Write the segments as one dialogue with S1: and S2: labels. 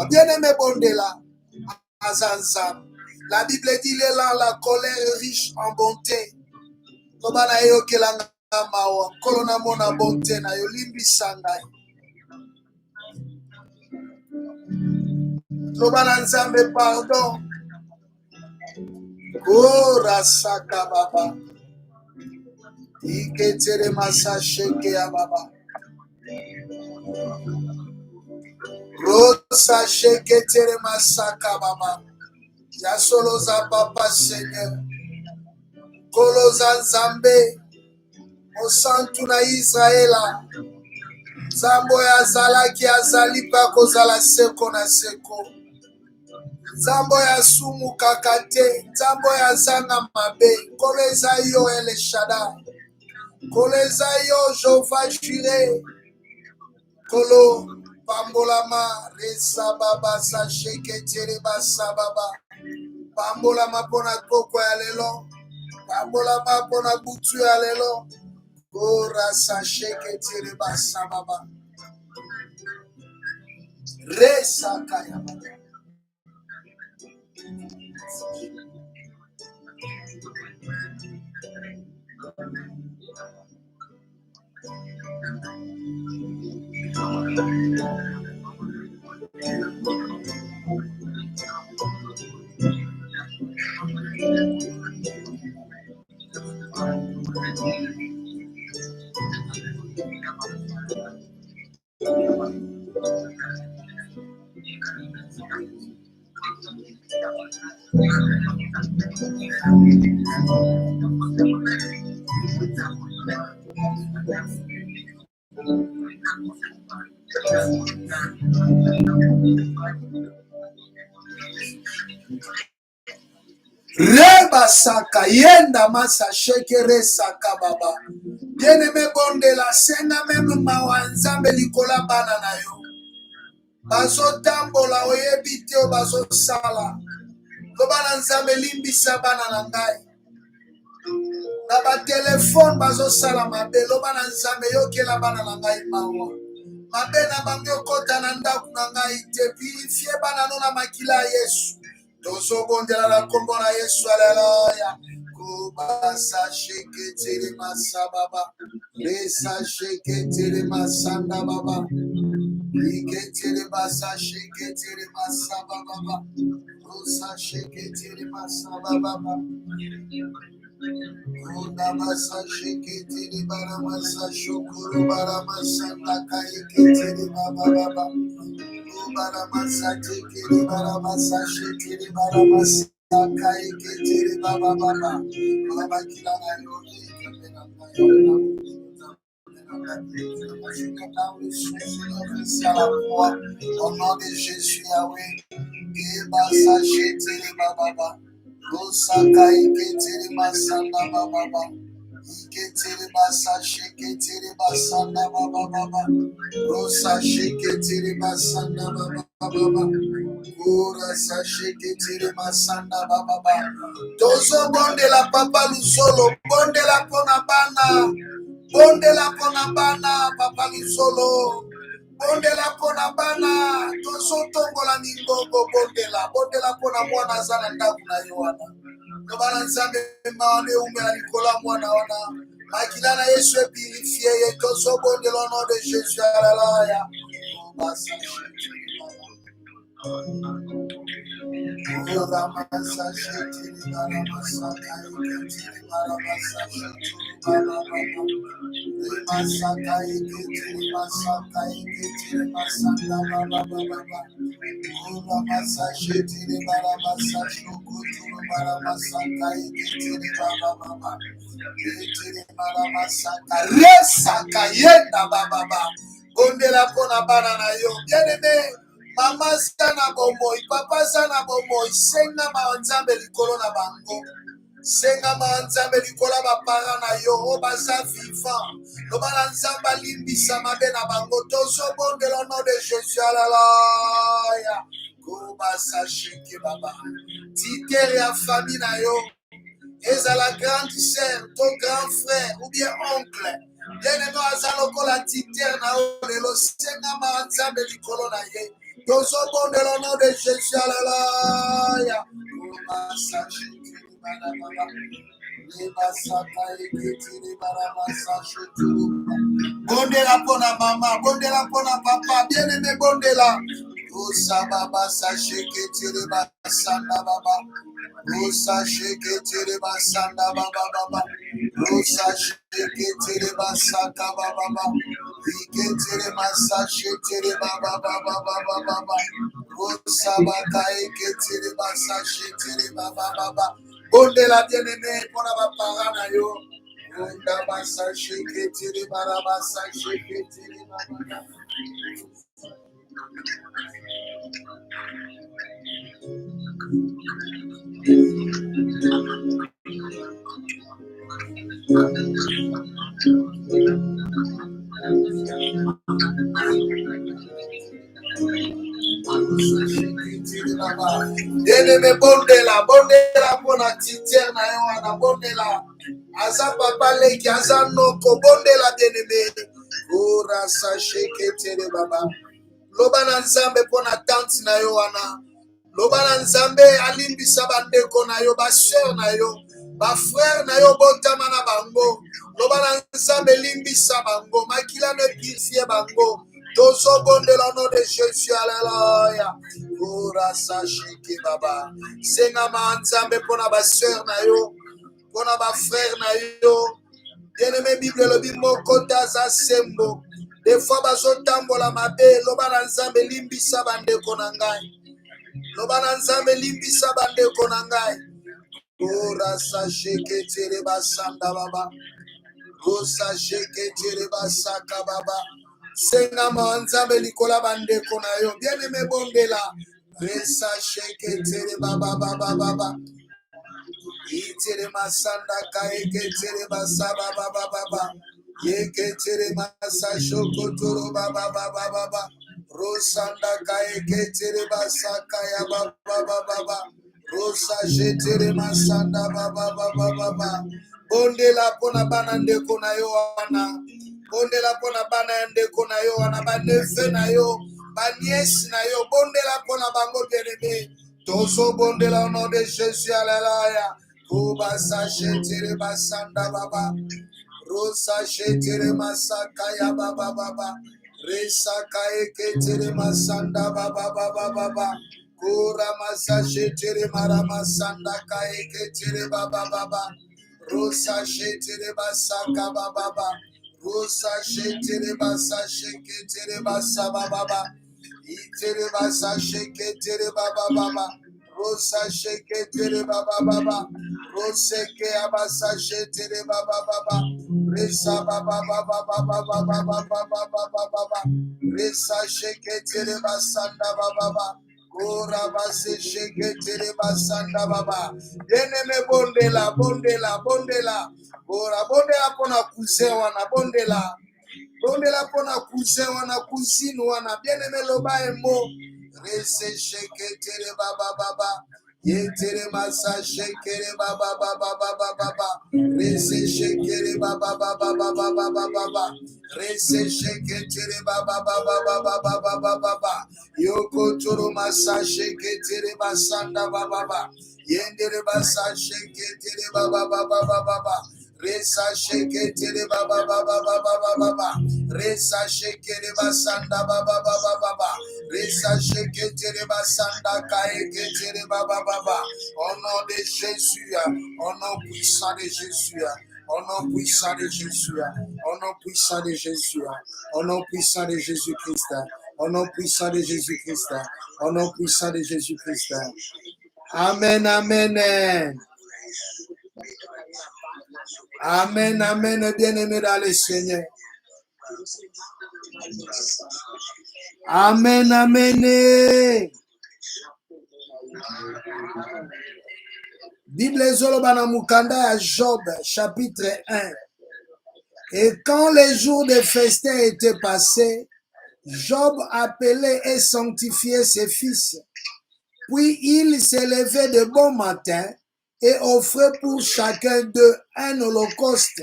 S1: Bien-aimé Bondela, Azanza. La Bible dit la colère est riche en bonté. Tobana yo kelanga mawa, kolona mona bonté na yo limbi sangai. Tobana nzambe pardon. Ora saka baba. Iketere masa sheke ya baba. Rosa sheke tere masaka baba. Ya solo za papa Seigneur. Koloza nzambe. Osantu na Israela. Nzambo ya zalaki azali pa kozala seko na seko. Nzambo ya sumu kakate. Nzambo ya zanga mabe. Koleza yo El Shaddai. Koleza yo Jova Jireh. Kolo pambolama resa baba sa sheke tere basa baba. Pambolama pona koko ya lelo. Pambolama pona butu ya lelo. Gora sa sheke tere basa baba. Resa kaya baba. Reba saka yenda masa shekere saka baba. Bien-aimé Bondela senga meme mawanzambe likola bana na yo. Bazo tambola oyebi te o bazo sala. Lobana nzambe limbisa bana na ngai. Na ba telefone bazo sala mabe. Lobana nzambe yokela bana na ngai mawa. Mabe na bango kota na ndaku na ngai te purifie bana no na makila Yesu. Tozo bondela la kombo na Yesu, haleluya. Kubasa sheke tere masa baba. Resa sheke tere masanda baba. Ike tere basa sheke tere masa baba. Rosa sheke tere masa baba. Kunda masa sheke tere bara masa shukuru bara masa takai tere baba. Baramasa tekiri baramasa shekiri baramasa kai ketiri baba baba baba kila na yote au nom de Jésus Yahweh et basa shekiri baba baba rosa kai ketiri masanda baba baba ketiri basa shekiri basanda baba baba rosa shekiri basanda baba baba ora sa shekiri masanda baba baba tozo bonde la papa lusolo bonde la pona bana papa lusolo bonde la pona bana tozo tongola ningogo bonde la pona mwana zana ndaku na yoana Nobana nzambe maone umela likola mwana wana makila na Yesu purifie yeto sobo de l'honneur de Jésus haleluya Bondela pona bana na yo bien-aimé mama sana bomoi papa sana bomoi senga manzambe likolo na bango senga manzambe likola bapara na yo o baza vivant lobana nzamba limbisa mabe na bango tozobondela nom de Jésus haleluya kobasa sheke baba titere ya famille na yo ezala grande sœur ton grand frère ou bien oncle bien-aimé aza lokola titere na yo lelo senga manzambe likolo na ye Tozobondela au nom de Jésus, alléluia. Bondela pona mama, bondela pona papa, bien aimé bondela. Osa baba sache que tire basanda baba. Osa sheke tire basanda baba baba. Osa sheke tire basaka baba baba. Ike tire masache tire baba baba baba baba. Osa baka eke tire masache tire baba baba. Bondela bien aimé pona papa na yo. Onda basa sheke tire baba basa sheke tire baba. Bien-aimé, bondela pona titière na yo wana bondela. Aza papa leki aza noko bondela bien-aimé. Ora sache que tere baba. Loba na nzambe pona tante na yo wana. Loba na nzambe alimbisa bandeko na yo, ba sœur na yo, ba frère na yo botama na bango. Loba na nzambe limbisa bango, makila ne purifie bango. Tozo bondela nom de Jésus, alléluia. Ora sache que baba. Senga ma nzambe pona ba sœur na yo, pona ba frère na yo. Bien-aimé Bible le bimo kota za sembo. Des fois bazotambola mabe, loba na nzambe limbisa bandeko na ngai. Loba na nzambe limbisa bandeko na ngai. Ora sache que tere basanda baba. Osa sheke tere basaka baba. Senga ma nzambe likola bandeko na yo. Bien-aimé bondela. Resa sheke tere baba baba baba. Itere masanda kaeke tere basaba baba baba. Yeke tere masa shoko toro baba baba baba. Rosanda kaeke tere basaka ya baba baba baba. Rosa jetere masanda baba baba baba. Bondela pona bana ndeko na yo wana. Bondela pona bana ndeko na yo wana. Banefe na yo. Baniesi na yo. Bondela pona bango bien-aimé. Tozo bondela au nom de Jésus, alléluia. Kuba sache tere basanda baba. Rosa shetere masaka ya baba baba. Resa kaeke tere masanda baba baba baba. Kura masa shetere mara masanda kaeke tere baba baba. Rosa shetere basaka baba baba. Rosa shetere basa sheke tere basa baba baba. Itere basa sheke tere baba baba. Rosa sheke tere baba baba. Roseke abasa shetere baba baba. Resa baba baba baba baba baba baba baba. Resa sheke tere basanda baba baba. Ora base sheke tere basanda baba. Bien-aimé bondela bondela bondela. Ora bondela pona kusewa na bondela. Bondela pona cousin wana cousine wana bien-aimé loba emo. Rese sheke tere baba baba. Yetere masa shekere baba baba baba baba. Rese shekere baba baba baba baba baba. Rese shekere baba baba baba baba baba. Yoko toro masa shekere basanda baba baba. Yendere basa shekere baba baba baba baba. Resa sheke tere baba baba baba baba. Resa sheke re basanda baba baba baba. Resa sheke tere basanda kaeke tere baba baba. Au nom de Jésus, au nom puissant de Jésus, au nom puissant de Jésus, au nom puissant de Jésus, au nom puissant de Jésus-Christ, au nom puissant de Jésus-Christ, au nom puissant de Jésus-Christ. Amen, amen. Amen, amen, bien-aimé dans le Seigneur. Amen, amen. Bible Zolobana Mukanda à Job, chapitre 1. Et quand les jours de festin étaient passés, Job appelait et sanctifiait ses fils. Puis il s'élevait de bon matin et offrait pour chacun d'eux un holocauste.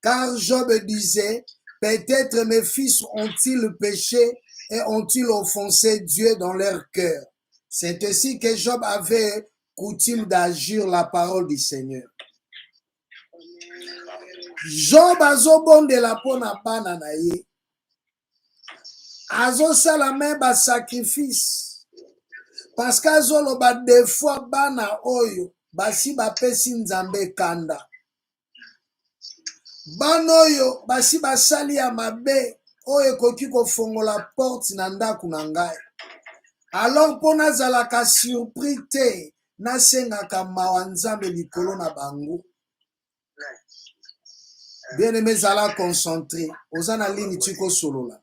S1: Car Job disait, peut-être mes fils ont-ils péché et ont-ils offensé Dieu dans leur cœur. C'est ainsi que Job avait coutume d'agir la parole du Seigneur. Job azobondela pona bana na ye. Azosala me ba sacrifice. Parce qu'azoloba des fois bana oyo basi bapesi nzambe kanda. Bana oyo basi basali ya mabe oyo ekoki kofongola porte na ndako na ngai. Alors mpo nazalaka surpris te nasengaka mawa nzambe likolo na bango. Bien aimé, zala concentré. Oza na ligne tiko solola.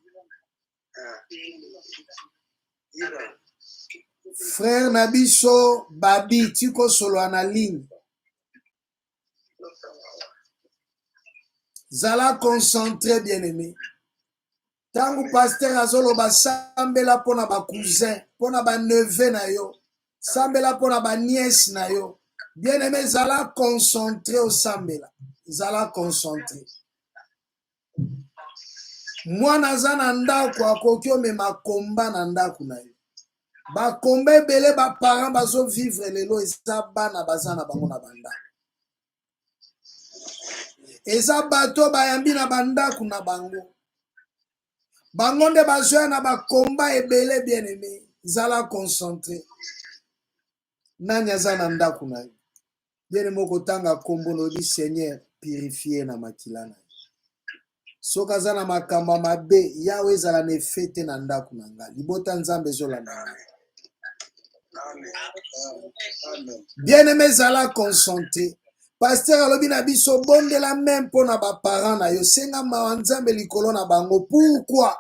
S1: Frère Nabiso Babi tiko solola na ligne. Zala concentré, bien aimé. Tangu pasteur azoloba sambela pona ba cousin, pona ba neveu na yo, sambela pona ba nièce na yo. Bien aimé, zala concentré au sambela. Zala concentré. Mwana aza na ndako akoki omema komba na ndako na yo. Bakomba ebele baparent bazovivre lelo eza bana baza na bango na bandako. Eza bato bayambi na bandako na bango. Bango nde bazoya na bakomba ebele bien aimé. Zala concentré. Nani aza na ndako na yo. Bien aimé okotanga kombo lodi Seigneur purifier na makila na yo. Soki aza na makambo mabe yawe ezala na efete na ndako na ngai. Libota nzambe ezolanda ngai. Bien aimé zala concentré. Pasteur alobi na biso bondela même mpona baparent na yo. Senga mawa nzambe likolo na bango. Pourquoi?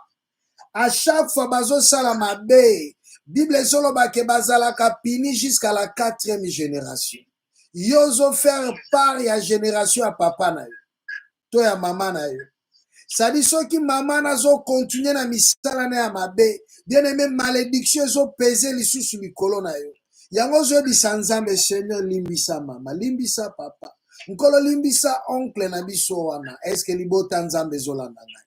S1: À chaque fois bazosala mabe, Bible ezoloba ke bazalaka puni jusqu'à la 4e génération. Yozo faire part ya génération ya papa na yo. To ya mama na yo. Sadi soki mama nazo continuer na misala na ya mabe, bien aimé malédiction zo peser lisusu likolo na yo. Yango zo bisa nzambe Seigneur limbisa mama, limbisa papa. Nkolo limbisa oncle na biso wana. Est-ce que libota nzambe zolanda ngai?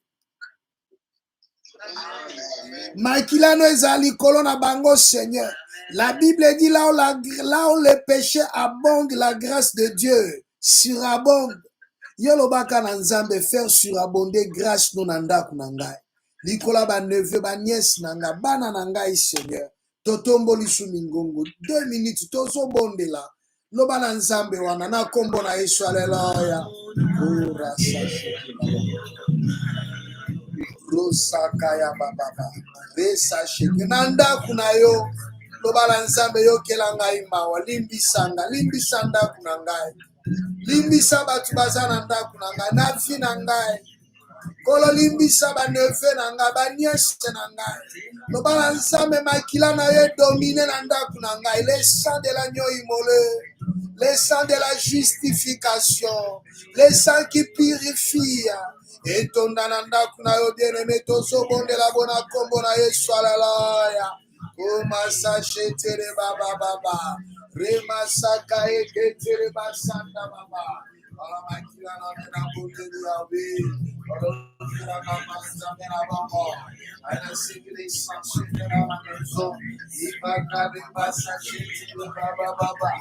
S1: Makilano ezali likolo na bango Seigneur. La Bible dit là où le péché abonde, la grâce de Dieu surabonde. Yolobaka na nzambe faire surabonder grâce no na ndako na ngai. Likola ba neveu ba nièce na nga bana na ngai Seigneur. Totomboli su mingongo 2 minutes tozo bondela. Loba na nzambe wana na kombo na Yesu haleluya. Ora sache. Rosaka ya baba. Resa sheke na ndako na yo. Loba na nzambe yo kela ngai mawa limbisanga limbisa ndako na ngai. Limbisa batu baza na ndako na ngai na vi na ngai. Kolo limbisa ba neveu na ngai ba nièce na ngai. Loba na nzambe makila na ye domine na ndako na ngai. Le sang de l'agneau immolé, le sang de la justification, le sang qui purifie. Et ton na ndako na yo bien aimé tozo bondela bona kombo na Yesu haleluya. Koma sache tere baba baba. Rema saka eke tere basanda baba. Ala makila na mena bondeli yawe. Ala mama zamena baba. Ala sikile sanche de la maison. Ibaka de sache tere baba baba.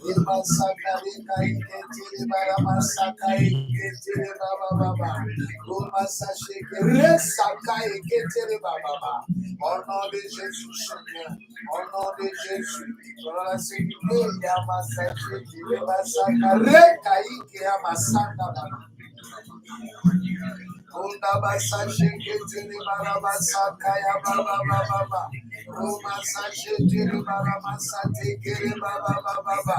S1: Rema saka eke tere baba masaka eke tere baba baba. Koma sache eke saka eke tere baba baba. Au nom de Jésus, Seigneur. Au nom de Jésus. Voilà ce qui est Yamasaka, Yamasaka, Rekaïke, Yamasaka. Onda basache ketele barabasaka ya baba baba. Roma sache tele baramasate kele baba baba.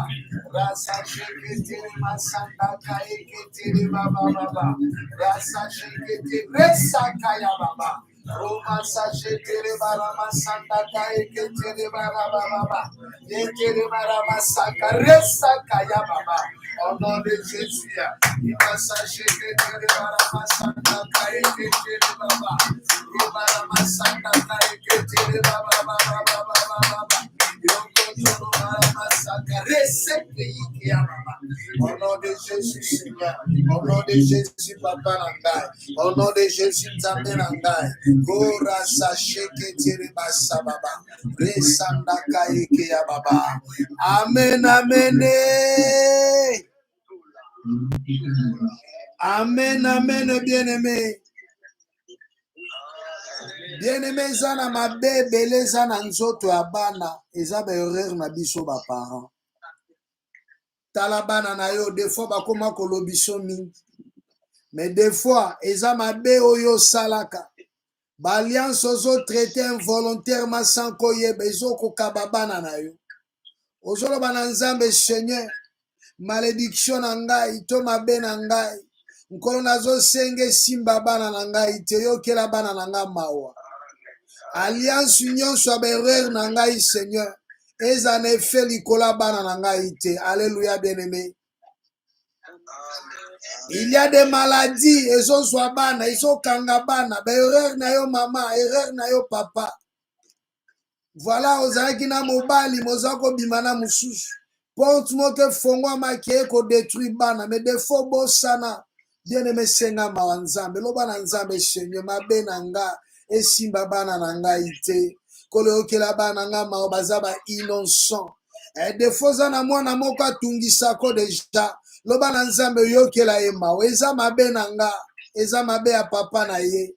S1: Rasa ketele masanda kae ketele baba baba. Rasa ketele resaka ya baba. Roma sache tere barama santa kae ke tere baraba baba. Ye tere barama saka resa kaya baba. Au nom de Jésus, il va sache que tere barama santa kae ke tere baba. Roma barama santa kae ke tere baba baba baba baba. Yo koto barama saka rese ke ya baba. Au nom de Jésus, Seigneur. Au nom de Jésus, Papa Nangai. Au nom de Jésus, Nzambe Nangai. Gora sacheke tireba sababa. Resanda kaike ya baba. Amen, amen. Amen, amen, bien-aimé. Bien-aimé, zana mabe bele zana nzoto ya bana. Eza ba erreur na biso ba parents. Tala bana na yo, des fois bakoma kolobiso mingi. Mais des fois, eza mabe oyo salaka. Ba alliance ozo traité involontairement sans koyeba ezo kokaba bana na yo. Ozoloba na Nzambe Seigneur, malédiction na ngai to mabe na ngai. Nkolo nazo senge simba bana na ngai te yokela bana na ngai mawa. Alliance union soit erreur na ngai Seigneur. Eza na effet likola bana na ngai te. Alléluia bien-aimé. Il y a des maladies, ezo zwa bana, ezo kanga bana, ba erreur na yo mama, erreur na yo papa. Voilà, ozalaki na mobali, mozako bimana mususu. Porte moke fongwa makie ko détruit bana, mais des fois bosana. Bien-aimé senga mawa Nzambe, loba na Nzambe Seigneur, mabe na nga, esimba bana na nga ite. Kolo okela bana nga mawa bazaba innocent. Des fois zana mwana moko atungisako deja. Loba na Nzambe yokela ye mawa, eza mabe na nga, eza mabe ya papa na ye.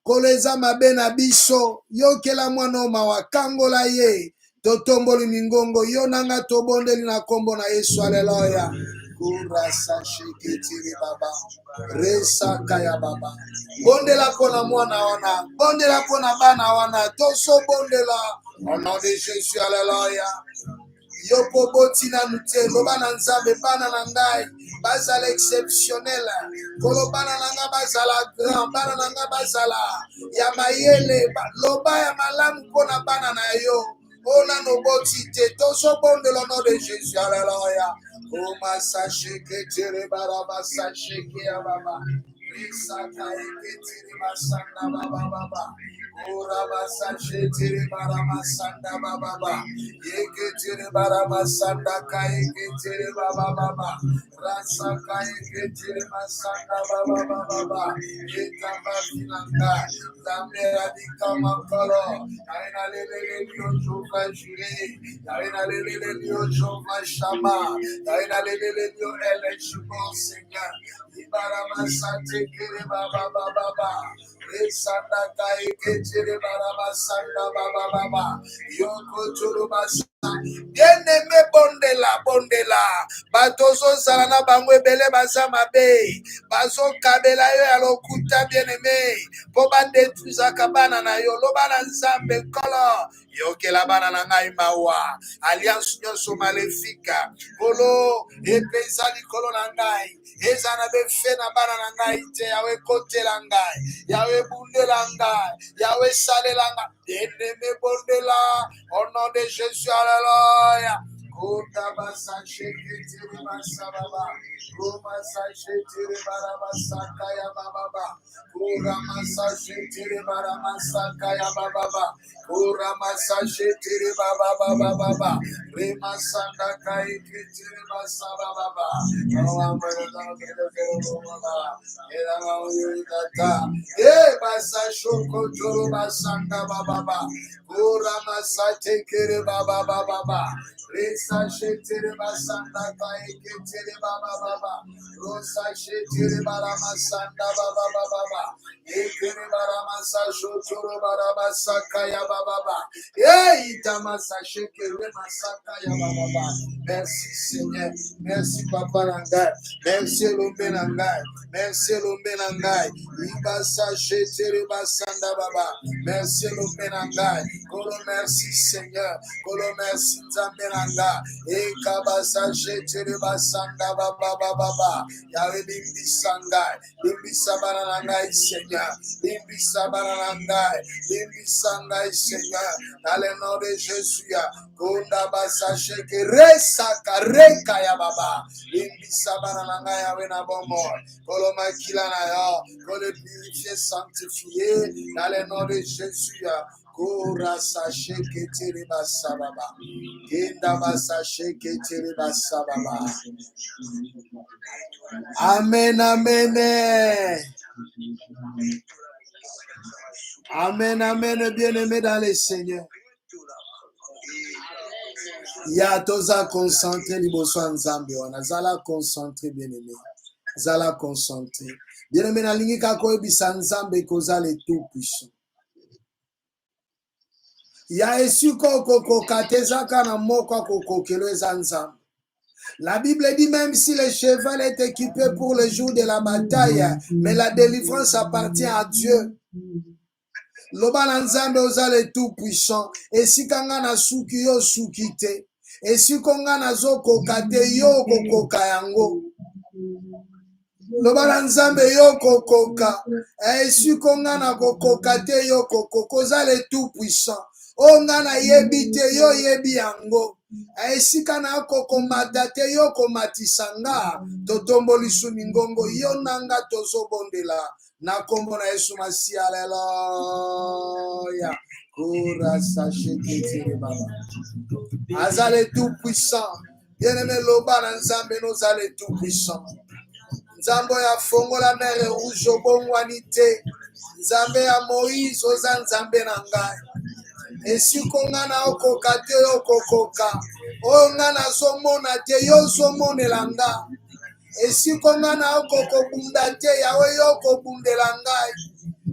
S1: Kolo eza mabe na biso, yokela mwana mawa, kangola ye. Totomboli mingongo, yo nanga tobondeli na kombo na Yesu, haleluya. Kurasa shikitiri baba, resa kaya baba. Bondela pona mwana wana, bondela pona bana wana, toso bondela. Au nom de Jésus, haleluya. Yoko botina nute, loba na Nzambe bana na ngai, bazala exceptionnel. Kolo bana na nga bazala grand, bana na nga bazala ya mayele, loba ya malamu kona bana na yo. Ona no boti te, toso bonde le nom de Jésus, alléluia. Oma sache que tere baraba sache que ya baba. Risa kai que tere masanda baba baba. Ora sache tere barama sanda baba baba. Yeke tere barama sanda kai que tere baba baba. Rasa kai que tere masanda baba baba baba. Yeka bafinanga. Zamera di kamakolo. Aina lele dio Jova jure. Aina lele dio Jova shama. Aina lele dio eligible Seigneur. Ibarama sante kere baba baba baba. Resanda kai kechere barama sanda baba baba. Yoko churu basa. Bien-aimé bondela bondela. Batozo zalana bangwe bele bazama be. Bazo kabela yo ya lokuta bien-aimé. Po bande tuza kabana na yo. Lobana Nzambe kolo. Yokela bana na ngai mawa. Alliance nyonso malefika. Kolo epezali kolo na ngai. Ezana be fe na bana na ngai te. Yawe kote la ngai. Yawe bunde la ngai. Yawe sale la ngai. Bien-aimé bondela. Au nom de Jésus, alléluia. Kota basa sheketiri basa baba. Koma sa shetiri bara basa kaya baba. Kura masa shetiri bara masa kaya baba. Kura masa shetiri baba baba. Rema sanda kai kitiri basa baba. Kawa mbele baba. Ela mauyita. Basa shoko joro basanda baba. Kura masa tekere baba baba. Resa shetere basanda kai ketere baba baba. Rosa shetere bara masanda baba baba. Ekere bara masa shotoro bara masaka ya baba baba. Itamasa shekere masaka ya baba baba. Merci Seigneur. Merci Papa Nangai. Merci Lombe Nangai. Merci Lombe Nangai. Ibasa shetere basanda baba. Merci Lombe Nangai. Kolo merci Seigneur. Kolo merci Nzambenanga. Ekabasa shetere basanda baba baba. Yawe limbi sangai. Limbi sabana nangai Seigneur. Limbi sabana nangai. Limbi sangai Seigneur. Dans le nom de Jésus. Konda basa sheke resa kareka ya baba. Limbi sabana nangai yawe na bomo. Kolo makila na yo. Kolo purifier, sanctifier. Dans le nom de Jésus. Kora sashe ketere basababa. Kenda basashe ketere basababa. Amen, amen. Amen, amen, bien-aimé dans le Seigneur. Ya toza concentré liboso ya Nzambe wana. Zala concentré, bien-aimé. Zala concentré. Bien-aimé nalingi kaka koyebisa Nzambe koza le tout puissant. Ya esiko kokoka te ezaka na moko akokokelo eza Nzambe. La Bible dit même si le cheval est équipé pour le jour de la bataille, mais la délivrance appartient à Dieu. Loba na Nzambe oza le tout puissant. Esika nga na suki yo suki te. Esiko nga nazokoka te yo kokoka yango. Loba na Nzambe yo kokoka. Esiko nga na kokoka te yo kokoka. Oza le tout puissant. O nga na yebi te yo yebi yango. Esika na kokomata te yo komatisa nga. Totomboli su mingongo yo nanga tozobondela. Na kombo na Yesu Masihi, alléluia. Kura sachet ketiri baba. Aza le tout puissant. Bien-aimé loba na Nzambe noza le tout puissant. Nzambe ya fongo la mer rouge obongwani te. Nzambe ya Moïse oza Nzambe na ngai. Esiko nga na okoka te yo kokoka. O nga na zomona te yo zomonela nga. Esiko nga na okokobunda te yawe yo kobundela ngai.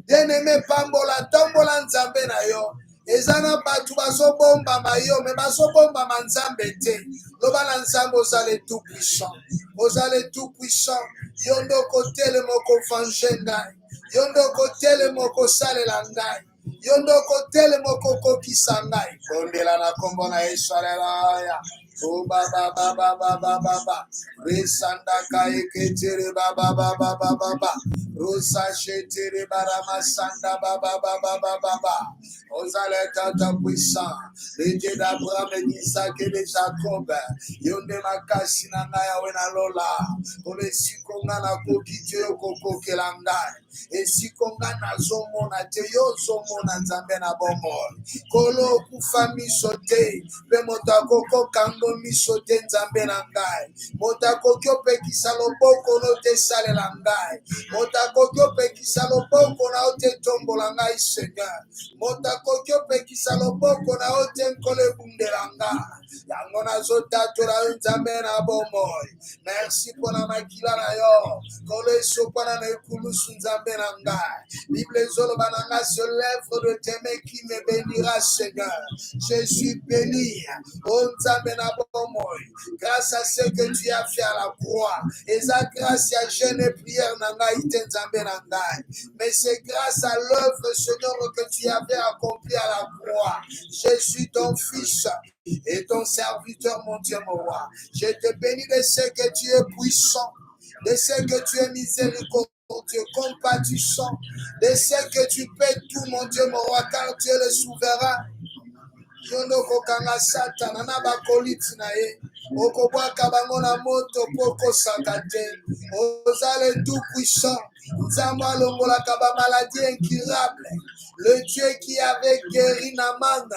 S1: Bien-aimé pambola tombola Nzambe na yo. Eza na bato bazobombama yo me bazobombama Nzambe te. Loba na Nzambe oza le tout puissant. Oza le tout puissant. Yo ndo kotele moko vange ngai. Yo ndo kotele moko salela ngai. Yo ndo kotele moko kokisa ngai. Kondela na kombo na Yesu, haleluya. Oh baba baba baba baba. Resanda kai ketere baba baba baba baba. Rosa shetere barama sanda baba baba baba baba. Osale tata puissant. Le Dieu d'Abraham et d'Isaac et de Jacob. Yonde makasi na ngaya wena lola. Kole sikonga na kokiti yo kokokela ngai. Esikonga na zomona te yo zomona Nzambe na bomo. Kolo kufa miso te. Pe motako kokando miso te Nzambe na ngai. Motako kyo pekisa loboko no te salela ngai. Motako kyo pekisa loboko na o te tombola ngai Seigneur. Motako kyo pekisa loboko na o te nkole bundela ngai. Yango nazotatola yo Nzambe na bomo. Merci pour la makila na yo. Kolo esopana na ekulusu Nzambe na ngai. Bible zoloba na nga se lèvre de tes mains qui me bénira Seigneur. Je suis béni. Oh Nzambe na bomo. Grâce à ce que tu as fait à la croix. Et ça grâce à jeûne et prière na ngai ite Nzambe na ngai. Mais c'est grâce à l'œuvre Seigneur que tu avais accompli à la croix. Je suis ton fils et ton serviteur, mon Dieu, mon roi. Je te bénis de ce que tu es puissant, de ce que tu es miséricordieux, compatissant, de ce que tu peux tout, mon Dieu, mon roi, car tu es le souverain. Yondo kokanga satana na bakoliti na ye okobwaka bango na moto poko sakate. Ozale tout puissant. Nzambe alongolaka ba maladie incurable. Le Dieu qui avait guéri Naman.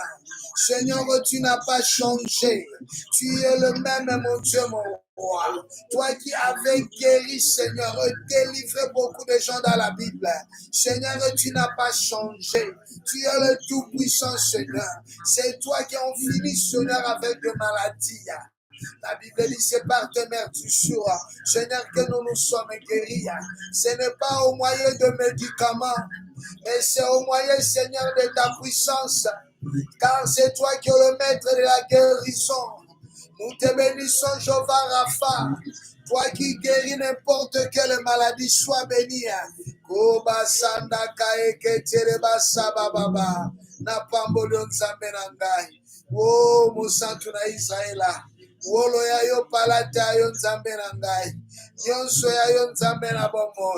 S1: Seigneur, tu n'as pas changé. Tu es le même, mon Dieu, mon roi. Toi qui avais guéri, Seigneur, délivré beaucoup de gens dans la Bible. Seigneur, tu n'as pas changé. Tu es le tout-puissant, Seigneur. C'est toi qui as fini, Seigneur, avec des maladies. La Bible dit, c'est par tes meurtrissures, Seigneur, que nous nous sommes guéris. Ce n'est pas au moyen de médicaments, mais c'est au moyen, Seigneur, de ta puissance. Car c'est toi qui es le maître de la guérison. Nous te bénissons, Jéhovah Rapha. Toi qui guéris n'importe quelle maladie, sois béni. Koba sanda kaeke tereba sabababa. Na pambolo nzambe na ngai. Oh, mosantu na Israela. Wolo ya yo palate ya yo nzambe na ngai. Nyonso ya yo nzambe na bomo.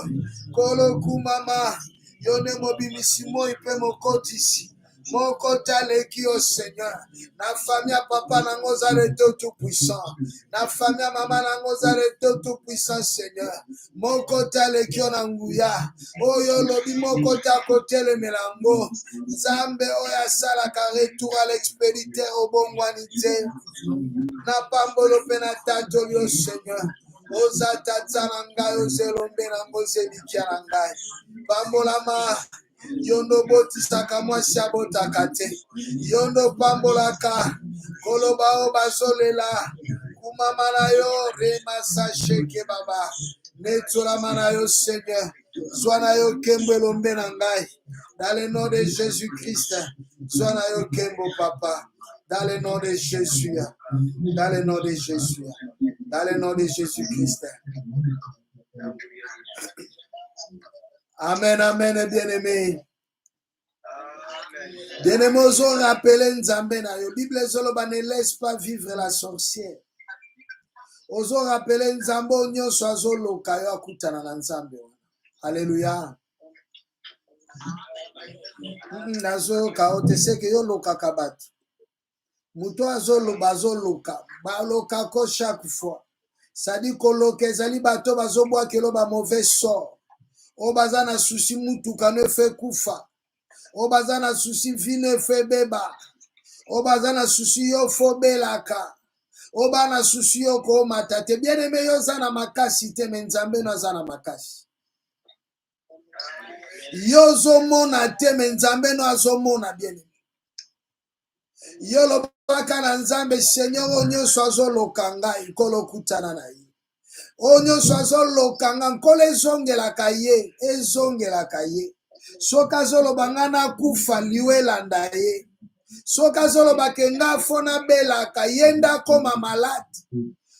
S1: Kolo kumama. Yone mobimisi moi pe mokotisi. Moko taleki au Seigneur. Na famille à papa nangoza le tout puissant. Na famille à maman nangoza le tout puissant Seigneur. Moko taleki onanguya. Oyo lobi moko ta côté le melango. Nzambe oya sala ka retour à l'expéditeur au bon wanité. Na pambolo pena tato yo Seigneur. Oza tatana ngai ozelombe nango zelikia na ngai. Pambola ma yondo botisaka mwasi abotaka te. Yondo pambolaka koloba o bazolela kumama na yo remasa sheke baba. Netolama na yo Seigneur. Zwa na yo kembo elombe na ngai. Dans le nom de Jésus-Christ. Zwa na yo kembo papa. Dans le nom de Jésus. Dans le nom de Jésus. Dans le nom de Jésus-Christ. Amen, amen, bien-aimé. Bien-aimé, osons rappeler Nzambe na yo. Bible zoloba ne laisse pas vivre la sorcière. Osons rappeler Nzambe nyonso azoloka yo akutana na Nzambe. Alléluia. Nazoyoka o te seke yo lokaka bato. Muto azoloba azoloka. Baloka ko chaque fois. Sadi koloka ezali bato bazobwakelo ba mauvais sort. O baza na susi mutuka ne fe kufa. O baza na susi vi ne fe beba. O baza na susi yo fo belaka. O ba na susi yo ko matate. Bien aimé yo zana makasi te me Nzambe no zana makasi. Yo zomona te me Nzambe no azomona bien aimé. Yo lobaka na Nzambe Seigneur onyoso azoloka ngai kolokutana na ye. Onyoso azolokanga nkolo ezongelaka ye. Ezongelaka ye. Soka azoloba nga nakufa liwe elanda ye. Soka azoloba ke nga fona belaka ye ndakoma malade.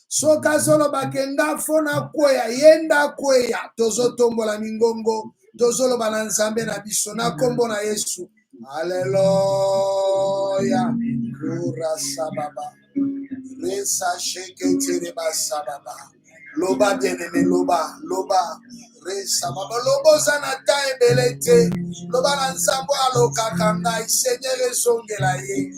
S1: Soka azoloba ke nga fona kweya ye ndakweya. Tozotombola mingongo. Tozoloba na Nzambe na biso na kombo na Yesu. Alléluia. Gloire sababa. Resa sheke tereba sababa. Loba bien-aimé, loba, loba, resa baba, lobo zanata ebelete, loba na Nzambe alokaka ngai, Seigneur ezongela ye.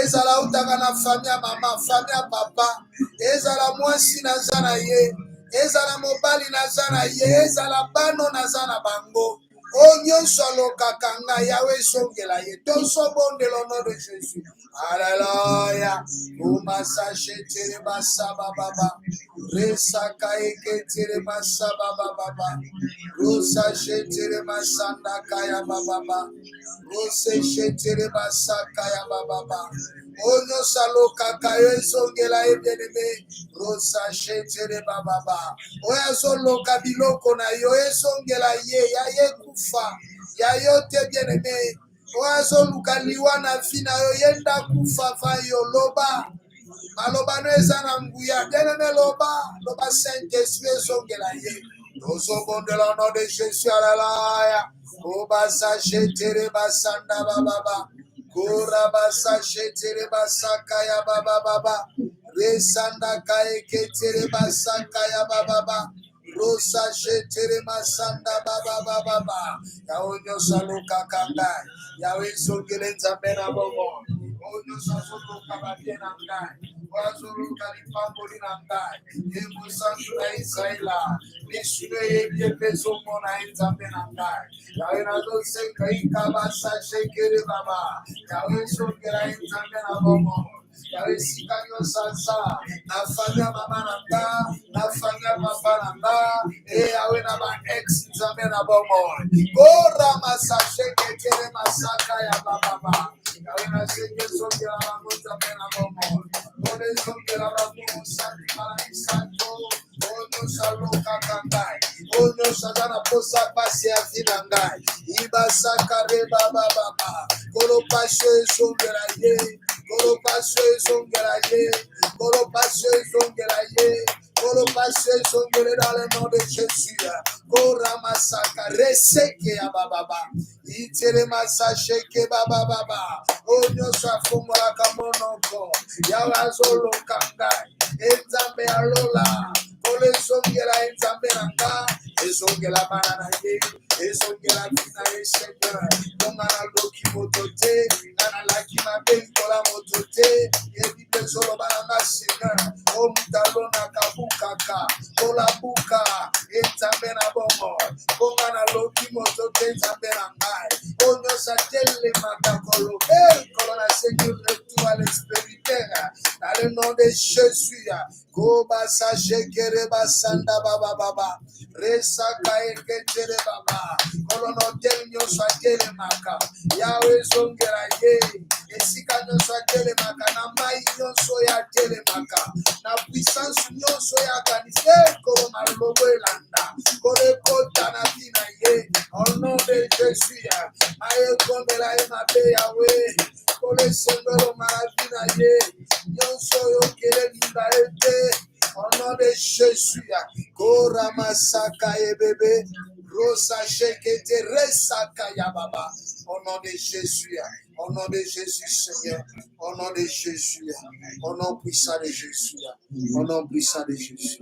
S1: Ezala utaka na famille ya mama, famille ya papa, ezala mwasi naza na ye, ezala mobali naza na ye, ezala bano naza na bango. O nyonso alokaka ngai, Yawe ezongela ye. Tosobondela au nom de Jésus. Alléluia. Umasa shetere basaba baba. Resa kaike tere basaba baba. Rosa shetere masanda kaya baba. Rose shetere basaka ya baba. Onyo saloka kayo ezongela ebelebe. Rosa shetere baba. Oya zoloka biloko na yo ezongela ye. Ya ye kufa. Ya yo te bien-aimé. Oazo lukaliwa na fina yo yenda kufa vayo loba. Maloba no eza na nguya. Bien-aimé loba. Loba Saint-Esprit ezongela ye. Tozobondela au nom de Jésus. Alléluia. Oba sachetere basanda baba. Kora basachetere basaka ya baba. Resanda kae ketere basaka ya baba. Rosa shetere masanda baba. Yaonyo saluka kanga. Yawe songele Nzambe na bomo. Onyo saluka babena ngai. Wazuluka lipamboli na ngai. Emu santu na Israela. Nishune yebye peso mona Nzambe na ngai. Yawe nazo senka ikabasa shekere baba. Yawe songela Nzambe na bomo. Yawe sikanyo sasa. Na famia mama nanga. Na famia papa nanga. Yawe na ba ex Nzambe na bomo. Gora masashe kekere masaka ya baba. Yawe na senge songela bango Nzambe na bomo. Ore songela bango santi malai santo. Onyo saloka kangai. Onyo sadana posa pasi ya vinangai. Iba sakare baba. Kolo pasho songela ye. Kolo pasho songela ye. Kolo pasho songela ye. Kolo pasho songela dans le nom de Jésus. Kora masaka reseke ya baba. Itere masasheke baba. Onyo safongola kamonoko. Yawa zolo kangai. Nzambe alola. Kole songela Nzambe nanga. ezongela bana na ye, ezongela bina ye Seigneur. Mongana loki motote, nana laki mabeli kola motote, yebi bezolo bana na Seigneur. O mutalo na kabukaka, kola buka, etambe na bongo. Mongana loki motote, etambe na ngai. Onyo sa tele matakolo, kolona Seigneur, retour à l'expéritaire. Dans le nom de Jésus, Koba sa jekere basanda baba baba. Resa kaeke tere baba. Kolono tel nyonso atele maka. Yawe zongera ye. Esika nyonso atele maka. Na mai nyonso ya tele maka. Na puissance nyonso ya kanise. Kolona lobo elanda. Kole kota na vina ye. Au nom de Jésus. Aye kondela ye mabe yawe. Kole sengelo maravina ye. Nyonso yo kele linda ete. Au nom de Jésus, Kora Masaka et bébé, Rosa Shekete Resaka Yababa. Au nom de Jésus, au nom de Jésus, Seigneur, au nom de Jésus, au nom puissant de Jésus, au nom puissant de Jésus.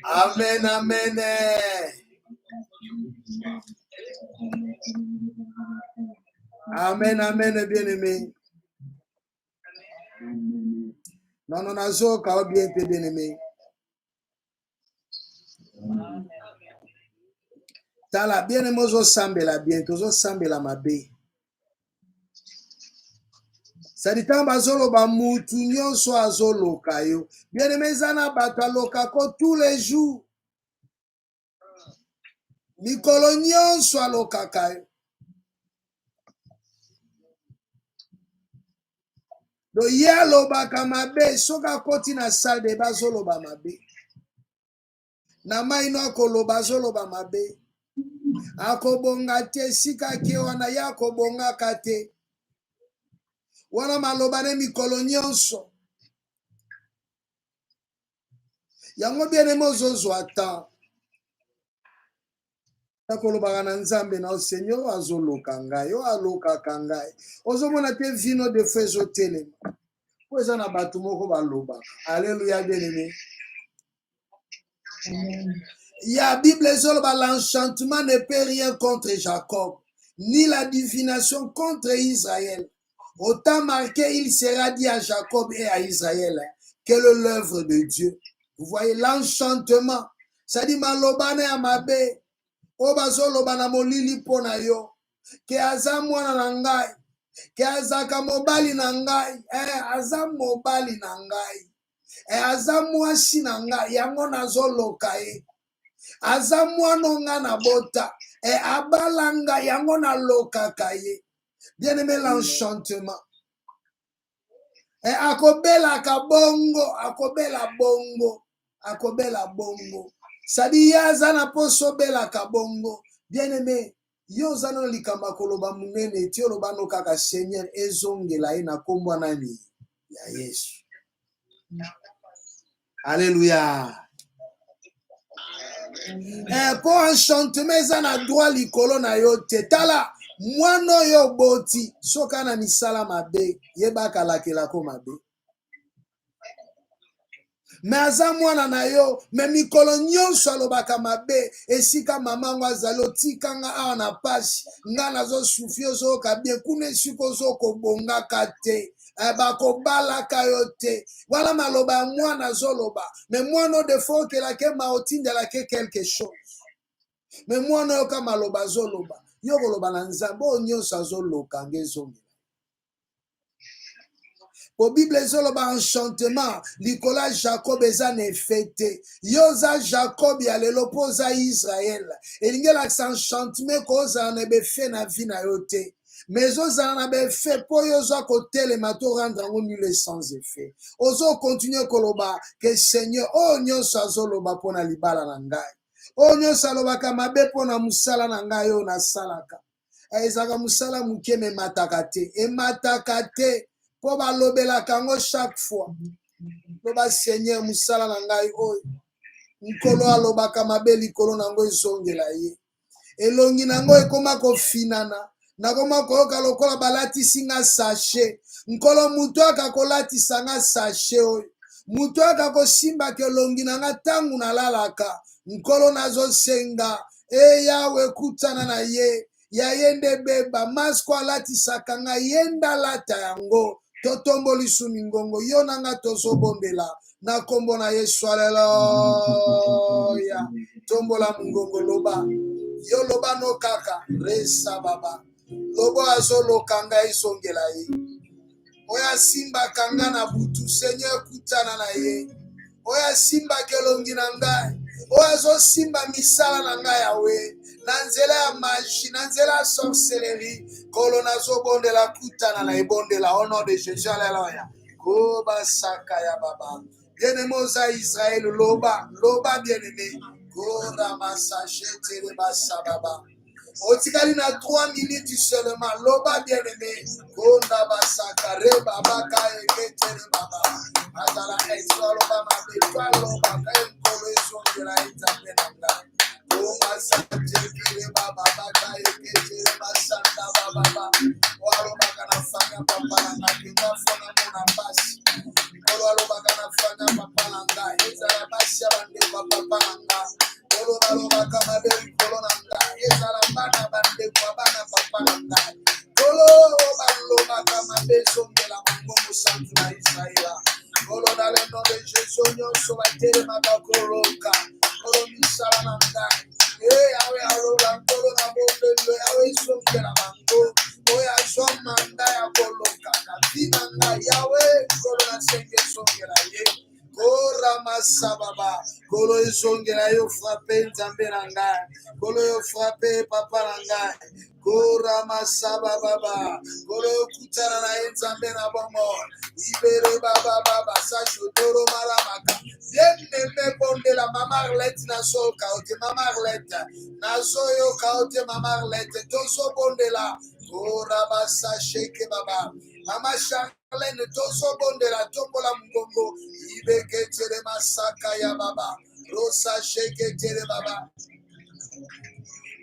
S1: Amen, amen. Amen, amen, bien-aimé. Non, non, nazo ka bien te bien-aimé. Tala bien-aimé ozo sambela bien, tozo sambela mabe. Sadi tamba zoloba mutu nyonso azoloka yo. Bien-aimé zana bato alokako tous les jours. Mikolo nyonso alokaka yo. Do ye alobaka mabe soka koti na salle de bazoloba mabe. Na maino akoloba azoloba mabe. Akobonga te sika ke wana ya akobonga kate. Wana maloba ne mikolo nyonso. Yango bien-aimé ozozwa temps. Akolobaka na nzambe na Seigneur azoloka ngai, yo alokaka ngai. Ozomona te vino de feu ezotelema. Po eza na bato moko baloba. Alléluia bien-aimé. Ya Bible ezoloba l'enchantement ne peut rien contre Jacob, ni la divination contre Israël. Autant marqué, il sera dit à Jacob et à Israël, quelle est l'œuvre de Dieu. Vous voyez l'enchantement. Ça dit malobane amabe. O bazoloba na molili pona yo. Ke aza mwana na ngai. Ke azaka mobali na ngai. Aza mobali na ngai. Aza mwasi na ngai. Yango nazoloka ye. Aza mwana nga na bota. Abalanga yango na lokaka ye. Bien aimé l'enchantement. Akobela kabongo. Akobela bongo. Akobela bongo. Sadi yaza na poso bela kabongo. Bien aimé. Yo zano likamba koloba munene. Ti oloba no kaka Seigneur. Ezongela ye na kombo nani. Ya Yesu. Alléluia. Po enchantement eza na droit likolo na yo te. Tala. Mwano yo boti. Soka na misala mabe. Yebaka lakelako mabe. Me aza mwana na yo, me mikolo nyonso alobaka mabe, esika mamango azali otikanga awa na pasi, nga nazo sufi ozoyoka bien, kuna esika ozokobongaka te, bakobalaka yo te. Wala maloba ya mwana azoloba, me mwana odefo okelake ma otindelake quelque chose. Me mwana oyoka maloba azoloba, yo koloba na nzambe oyo nyonso azoloka ngezongela. Po Bible ezoloba enchantement likola Jacob eza na efete. Yoza Jacob ya lelo poza Israël. Elingela sa enchantement koza na befe na vie na yo te. Mais ozala na befe po yoza kotelema to rendre ngo nul sans effet. Ozo continuer koloba que Seigneur o nyonso azoloba pona libala na ngai. O nyonso alobaka mabe pona musala na ngai o na salaka. Ezaka musala muke me mataka te. E mataka te. Po balobelaka yango chaque fois. Loba Seigneur musala na ngai oyo. Nkolo alobaka mabe likolo nango ezongela ye. Elongi nango ekoma kofinana. Nakoma koyoka lokola balatisi nga sachet. Nkolo mutu akakolatisa nga sachet oyo. mutu akakosimba kelongi nanga ntango nalalaka nkolo nazosenga Yawe kutana na ye yaye nde beba masko alatisaka ngai ye nde alata yango totomboli su mingongo yo nanga tozobondela na nkombo na Yesu. Aleluya. Tombola mongongo loba yo loba no kaka resa baba lobo azoloka ngai ezongela ye oyo asimbaka nga na butu Seigneur kutana na ye oyo asimbaka elongi na ngai oyo azosimba misala na ngai yawe na nzela ya magie na nzela ya sorcellerie kolo nazobondela kutana na ebondela au nom de Jésus. Alléluia. Kobasaka ya baba bien-aimé oza Israël loba bien-aimé kora masaje tere basa baba otikali na 3 minutes seulement loba bien-aimé konda basaka reba baka eketere baba atala ezolo baba betwalo baka enkolo ezongela itape na ngai koma satekele baba baka eketere basanda baba walo baka nafanya papa na ngakinga fona mona basi kolo walo baka nafanya papa na ngai ezala basi ya bandeko ya papa na ngai kolo walo baka mabeli kolo na ngai ezala bana bandeko ya bana papa na ngai kolo balo baka mabezongela mongongo santu na Israela kolo na le nom de Jésus nyonso batelemaka koloka kolo misala na ngai yawe alola kolo na bondelo yawe ezongela bango oyo azwa manda ya koloka na bina ngai yawe kolo na senge ezongela ye kora masababa kolo ezongela yo frappe nzambe na ngai kolo yo frappe papa na ngai kora masababa kolo yo kutana na ye nzambe na bongo ibere baba baba sashotoro maramaka bien-aimé bondela mama Arlette nazoyoka ote mama Arlette nazoyoka ote mama Arlette tozobondela kora basasheke baba mama Charlene tozobondela tombola mongongo ibeketere masaka ya baba rosa sheketere baba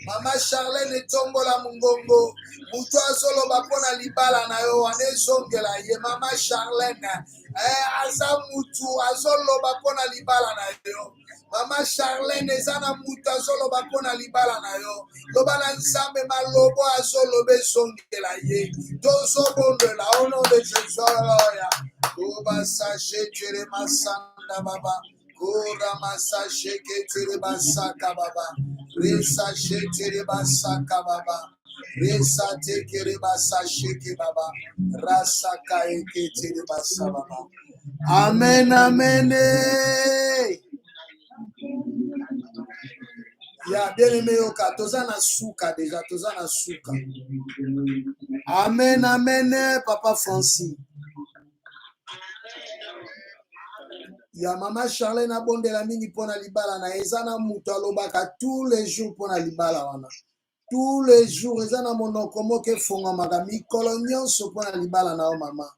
S1: mama Charlene tombola mongongo mutu azoloba mpona libala na yo wana ezongela ye mama Charlene aza mutu azoloba mpona libala na yo mama Charlene eza na mutu azoloba mpona libala na yo loba na nzambe malobo azoloba ezongela ye tozobondela au nom de Jésus. Aleluya. Kobasashe masanda baba kora masashe ketere basaka baba resa shetere basaka baba resa tekere basashe ke baba rasaka eketere basa baba. Amen, amen. Ya bien-aimé yoka toza na suka déjà toza na suka. Amen, amen, papa Francis. Ya mama Charlene abondela mingi pona libala na eza na mutu alobaka tous les jours pona libala wana tous les jours eza na monoko moko efongwamaka mikolo nyonso pona libala na yo mama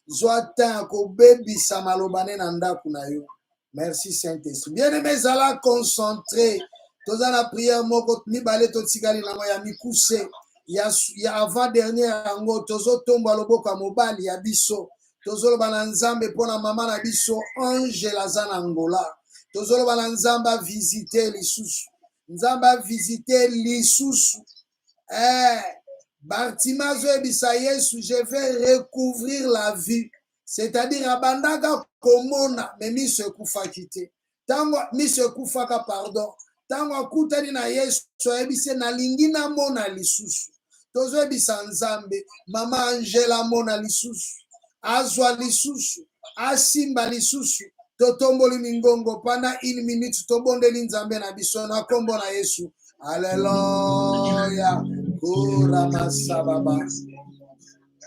S1: zwa temps ya kobebisa maloba ne na ndako na yo. Merci Saint-Esprit. Bien-aimé ezala concentré toza na prière moko mibale totikali nango ya mikuse ya avant dernière yango tozotomba loboko ya mobali ya biso tozoloba na nzambe mpona mama na biso Angela aza na Angola tozoloba na nzambe avisite lisusu nzambe avisite lisusu Bartima azoyebisa Yesu je vais recouvrir la vue c'est-à-dire abandaka komona me miso ekufaki te ntango miso ekufaka pardon ntango akutani na Yesu ayebise nalingi namona lisusu tozoyebisa nzambe mama Angela amona lisusu azwa lisusu asimba lisusu totomboli mingongo pana 1 minute tobondeli nzambe na biso na kombo na Yesu. Alléluia. Kura masababa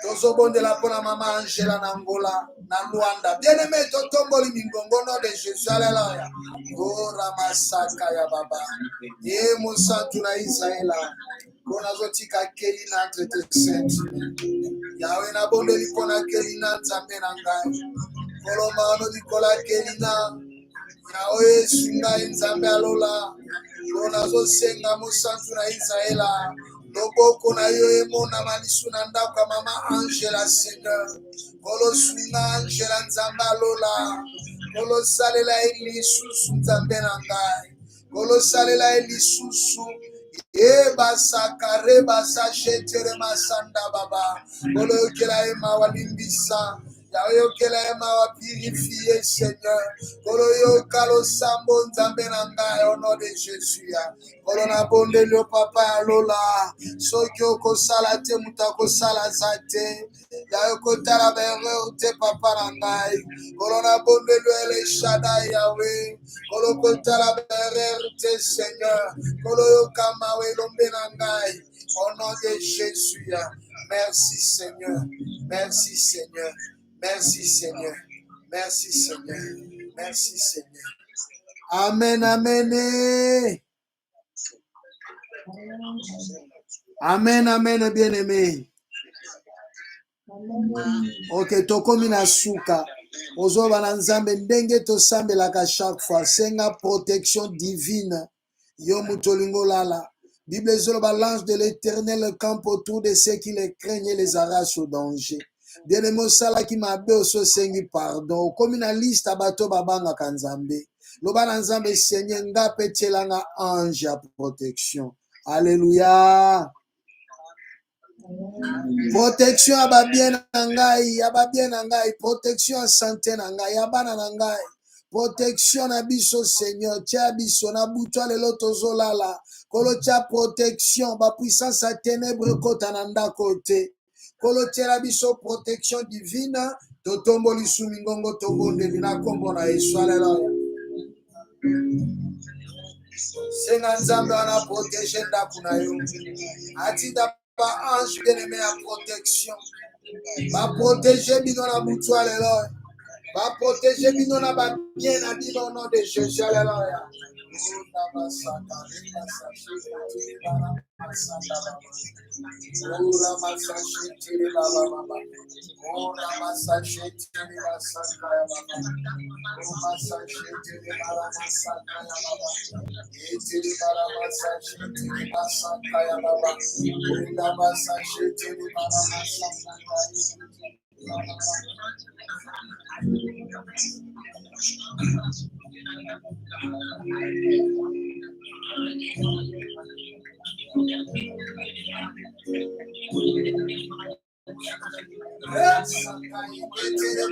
S1: tozobondela mpona mama Angela na Angola na Luanda bien-aimé totomboli mingongo nom de Jésus. Alléluia. Kura masaka ya baba ye mosantu na Israela mpona zotika keli na entre tes saintes yawe nabondeli mpona keli na nzambe na ngai koloma ono likola keli na yawe Yesu ngai nzambe alola mpona zosenga mosantu na Israela loboko na yo emonama lisu na ndako ya mama Angela Seigneur kolosunga Angela nzambe alola Kolo salela elisusu nzambe na ngai. Kolo salela elisusu. Eba sakare basa shetere masanda baba. Kolo yokela ema walimbisa. Yokela ema wa purifier Seigneur. Kolo yokalo sambo nzambe na ngai au nom de Jésus. Kolo na bonde le papa ya lola. Soki okosala te mutako sala zate. Yokotala bereur te papa na ngai. Kolo na bonde le ele Shaddai Yahweh. Kolo kotala bereur te Seigneur. Kolo yokama we lombe na ngai. Au nom de Jésus. Merci Seigneur. Merci Seigneur. Merci Seigneur. Merci Seigneur. Merci Seigneur. Amen, amen. Amen, amen, bien-aimé. Ok, tokomi na suka. Ozoba na nzambe ndenge tosambelaka chaque fois. Senga protection divine. Yo mutolingo lala. Bible ezoloba l'ange de l'Éternel campe autour de ceux qui les craignent et les arrache au danger. Bien-aimé osalaki mabe osengi pardon. Okomi na liste bato babangaka nzambe. Loba na nzambe Seigneur nga pe tielanga ange ya protection. Alléluia. Protection ya babien na ngai, protection ya santé na ngai, ya bana na ngai. Protection na biso Seigneur, tia biso na butwa lelo tozolala. Kolo tia protection, ba puissance ya ténèbres kota na ndako te. Kolo tia biso protection divine, totomboli sumingongo tobondeli na kombo na Yesu. Alléluia. Senga nzambe wana protéger ndako na yo. Atida ba ange bien-aimé à protection. Va protéger bino na butwa lelo. Va protéger bino na ba bien na bino au nom de Jésus. Alléluia.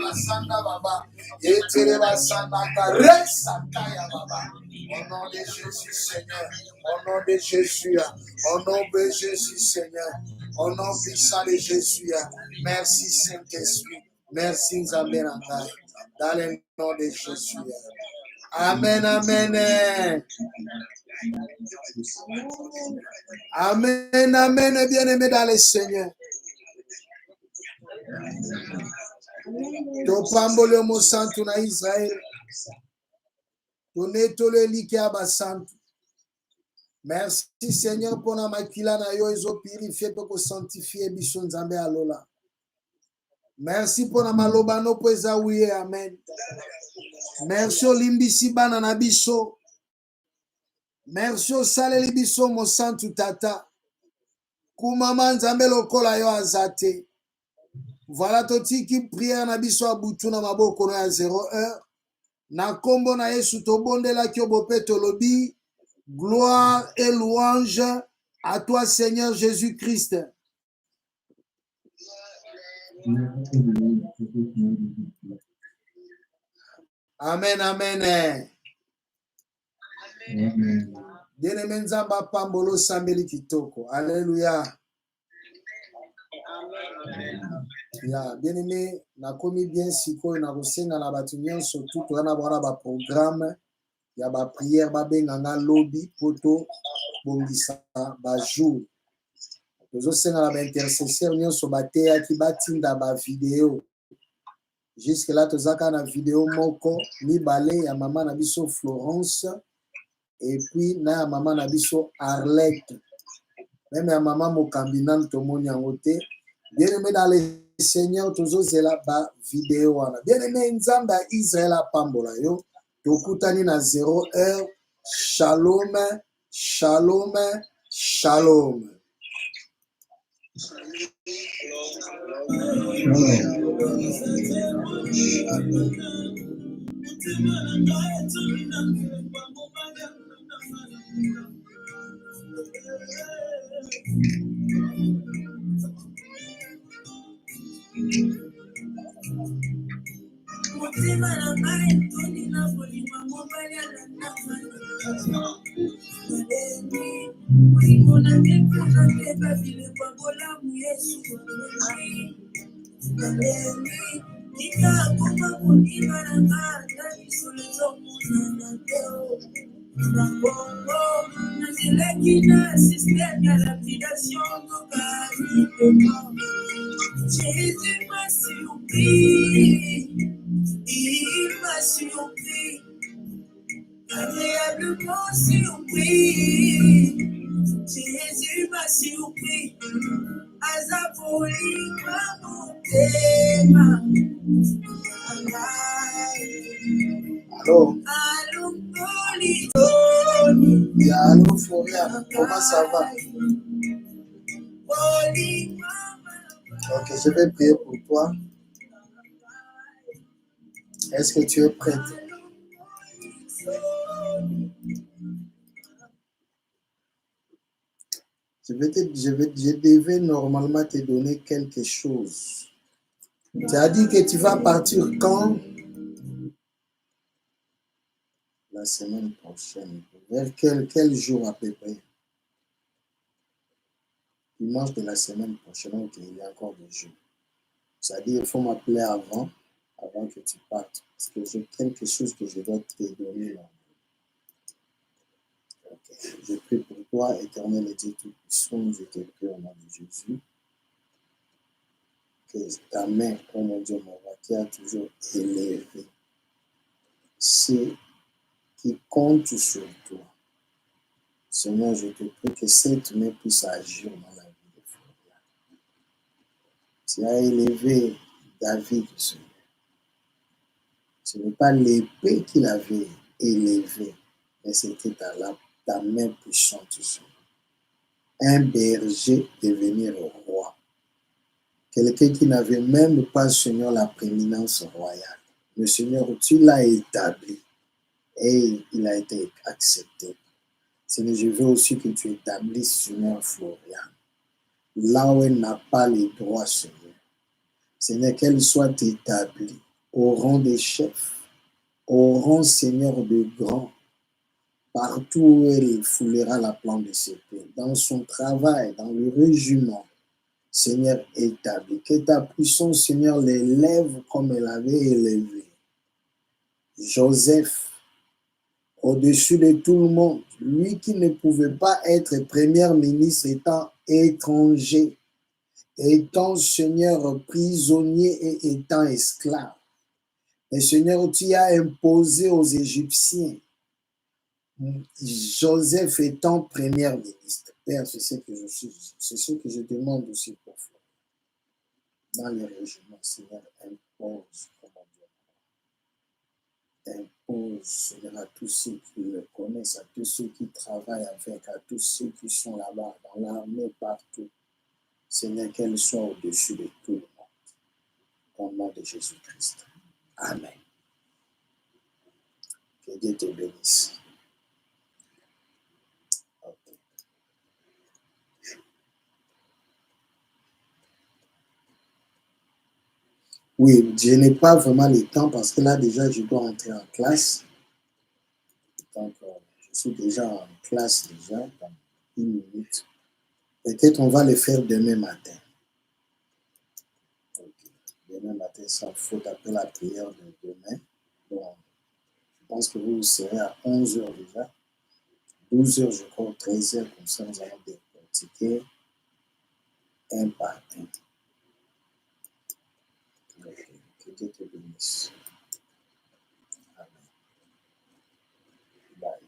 S1: Au nom de Jésus, Seigneur. Au nom de Jésus. Au nom de Jésus, Seigneur. Au nom puissant de Jésus. Merci, Saint-Esprit. Merci, Nzambe. Dans le nom de Jésus. Amen, amen. Amen, amen, bien-aimé dans le Seigneur. Topambole mo santu na Israël. Tonetole like aba santu. Merci Seigneur pour na makila na yo ezo purifier pe ko sanctifier biso nzambe alola. Merci pour na maloba no po eza wiye amen. Merci olimbisi bana na biso. Merci osaleli biso mo santu tata. Kumama nzambe lokola yo azate. Voilà totiki prière na biso abutu na maboko na 0 heure. Na kombo na Yesu tobondela ki obope tolobi. Gloire et louange à toi Seigneur Jésus-Christ. Amen, amen. Bien-aimé nzamba pambolo sambeli kitoko. Alléluia. Ya bien-aimé nakomi bien sikoyo na kosenga na batu nyonso tout wana bana ba programme ya ba prière ba benganga lobby poto bongisa ba jour. Tozo senga na ba intercesseur nyonso bateya ki batinda ba vidéo. Jusque là tozaka na vidéo moko mibale ya mama na biso Florence et puis na ya mama na biso Arlette. Même ya mama Mokambi nan tomoni yango te. Bien-aimé dans le Seigneur, tozozela ba vidéo wana. Bien-aimé nzamba Israël apambola yo. Tokutani na 0 heure. Shalom, shalom, shalom. Jésus m'a surpris, il m'a surpris, agréablement surpris. Jésus m'a surpris, Azapoli m'a monté, Allô? Allô, Poli, allô, Florian, comment ça va? Ok, je vais prier pour toi. Est-ce que tu es prête? Je devais normalement te donner quelque chose. Tu as dit que tu vas partir quand? La semaine prochaine. Vers quel jour à peu près? Dimanche de la semaine prochaine. Ok, il y a encore des jours. C'est-à-dire il faut m'appeler avant que tu partes. Parce que j'ai quelque chose que je dois te donner. Okay. Je prie pour toi, Éternel et Dieu Tout-Puissant, je te prie au nom de Jésus. Que ta main, oh mon Dieu, mon roi, qui a toujours élevé ceux qui comptent sur toi. Seigneur, je te prie que cette main puisse agir dans la vie de Florian. Tu as élevé David, Seigneur. Ce n'est pas l'épée qu'il avait élevée, mais c'était ta main puissante, Seigneur. Un berger devenir roi. Quelqu'un qui n'avait même pas, Seigneur, la prééminence royale. Le Seigneur, tu l'as établi et il a été accepté. Seigneur, je veux aussi que tu établisses, Seigneur, Florian, là où elle n'a pas les droits, Seigneur. Seigneur, qu'elle soit établie au rang des chefs, au rang, Seigneur, de grands, partout où elle foulera la plante de ses pieds, dans son travail, dans le régiment, Seigneur, établi. Que ta puissance, Seigneur, l'élève comme elle avait élevé Joseph au-dessus de tout le monde. Lui qui ne pouvait pas être premier ministre étant étranger, étant, Seigneur, prisonnier et étant esclave. Et Seigneur, tu as imposé aux Égyptiens, Joseph étant premier ministre. Père, c'est ce que je suis, c'est ce que je demande aussi pour toi. Dans les régiments, Seigneur, impose, impose, Seigneur, à tous ceux qui le connaissent, à tous ceux qui travaillent avec, à tous ceux qui sont là-bas, dans l'armée, partout. Seigneur, qu'elle soit au-dessus de tout le monde. Au nom de Jésus-Christ. Amen. Que Dieu te bénisse. Okay. Oui, je n'ai pas vraiment le temps parce que là, déjà, je dois entrer en classe. Donc, je suis déjà en classe déjà, dans 1 minute. Peut-être on va le faire demain matin. Okay. Demain matin, sans faute, après la prière de demain. Bon, je pense que vous serez à 11h déjà. 12h, je crois, 13h, comme ça, nous allons décortiquer un par un. Okay. Que Dieu te bénisse. Amen. Bye.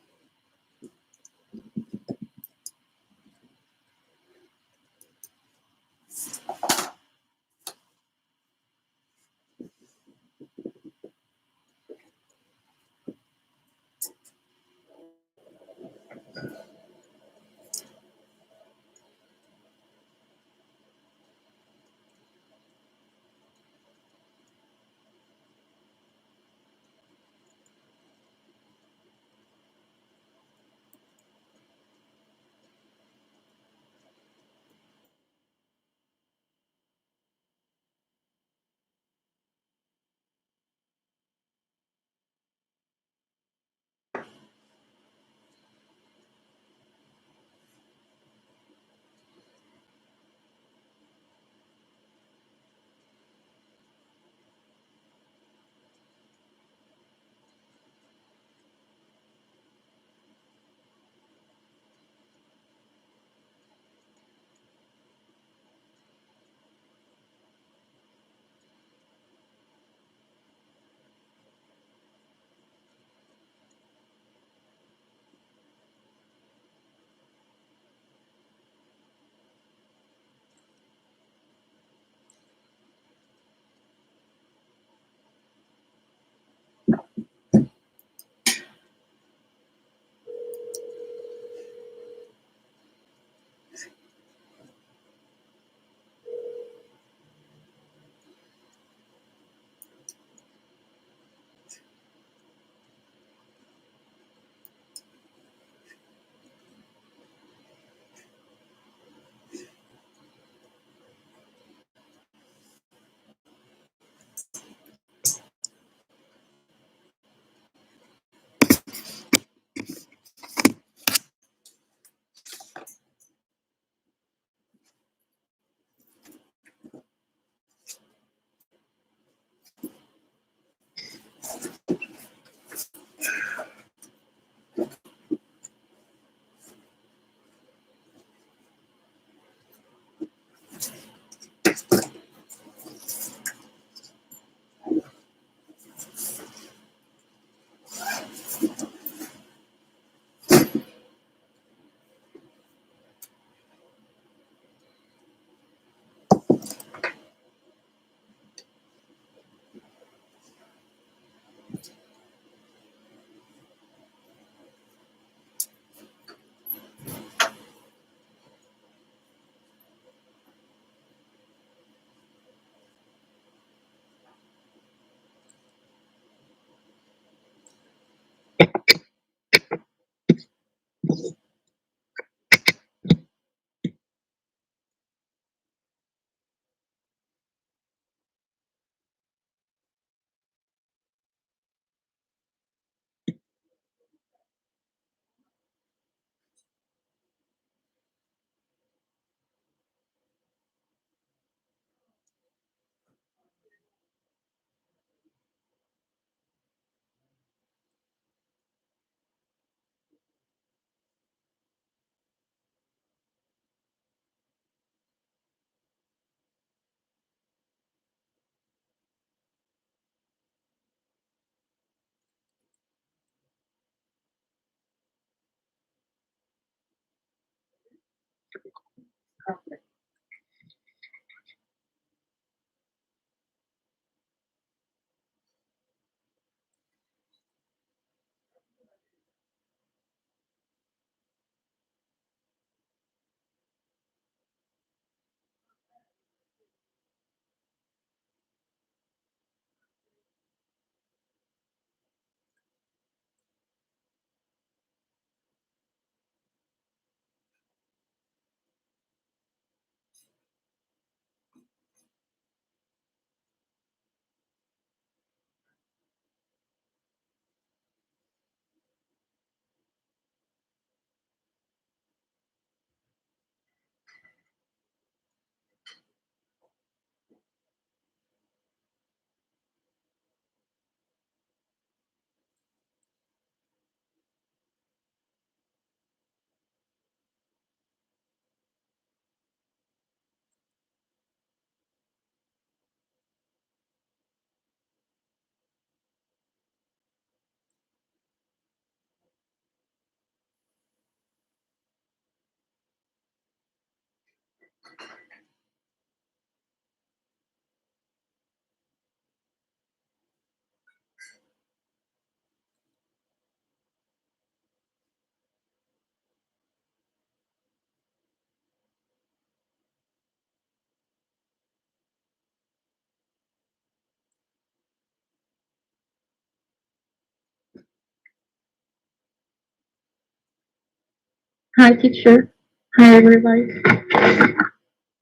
S2: Hi, teacher. Hi, everybody.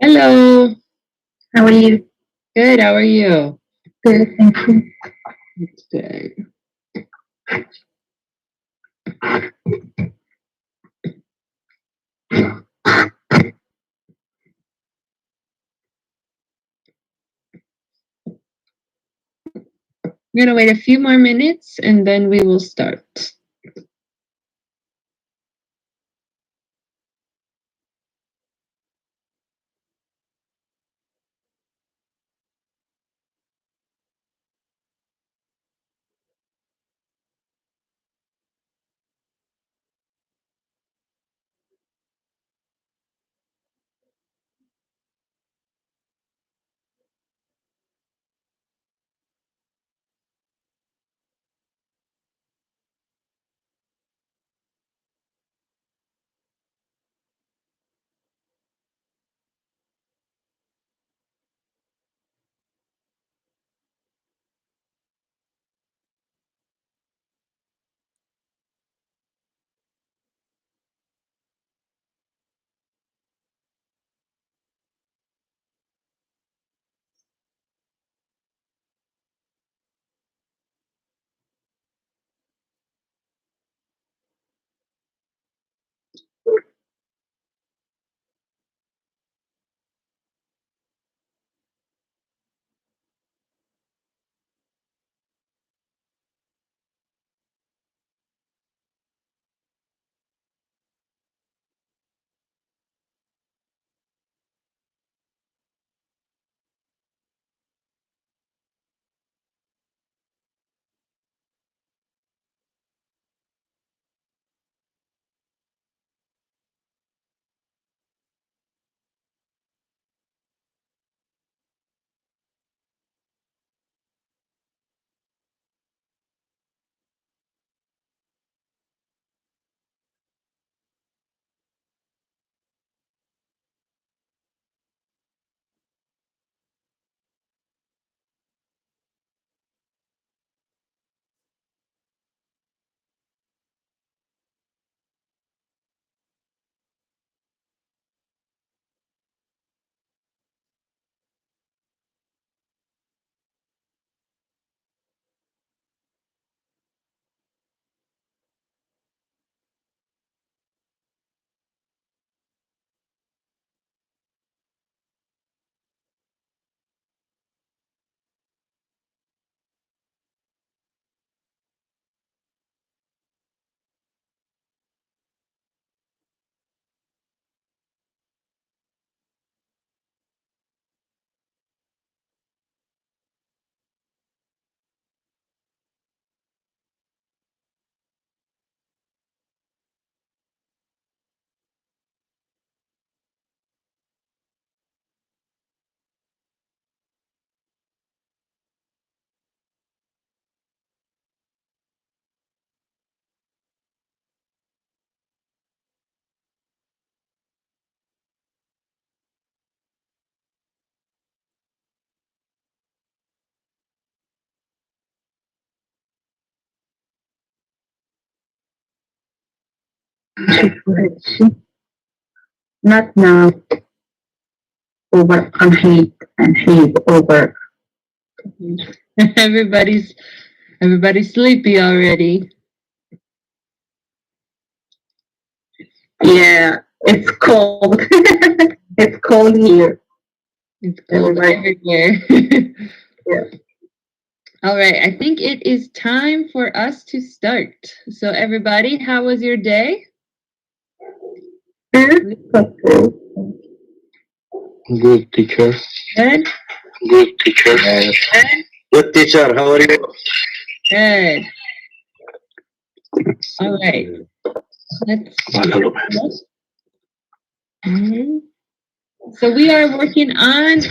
S2: Hello. How are you? Good. How are you? Good. Thank you. That's good. We're going to wait a few more minutes and then we will start. Not now. Over and hate over. Everybody's sleepy already. Yeah, it's cold. It's cold here. It's cold everywhere. Yeah. All right, I think it is time for us to start. So everybody, how was your day? Good.
S3: Good, teacher.
S2: Good.
S3: Good, teacher. Good, teacher. How are you?
S2: Good. All right. Let's Mhm. So we are working on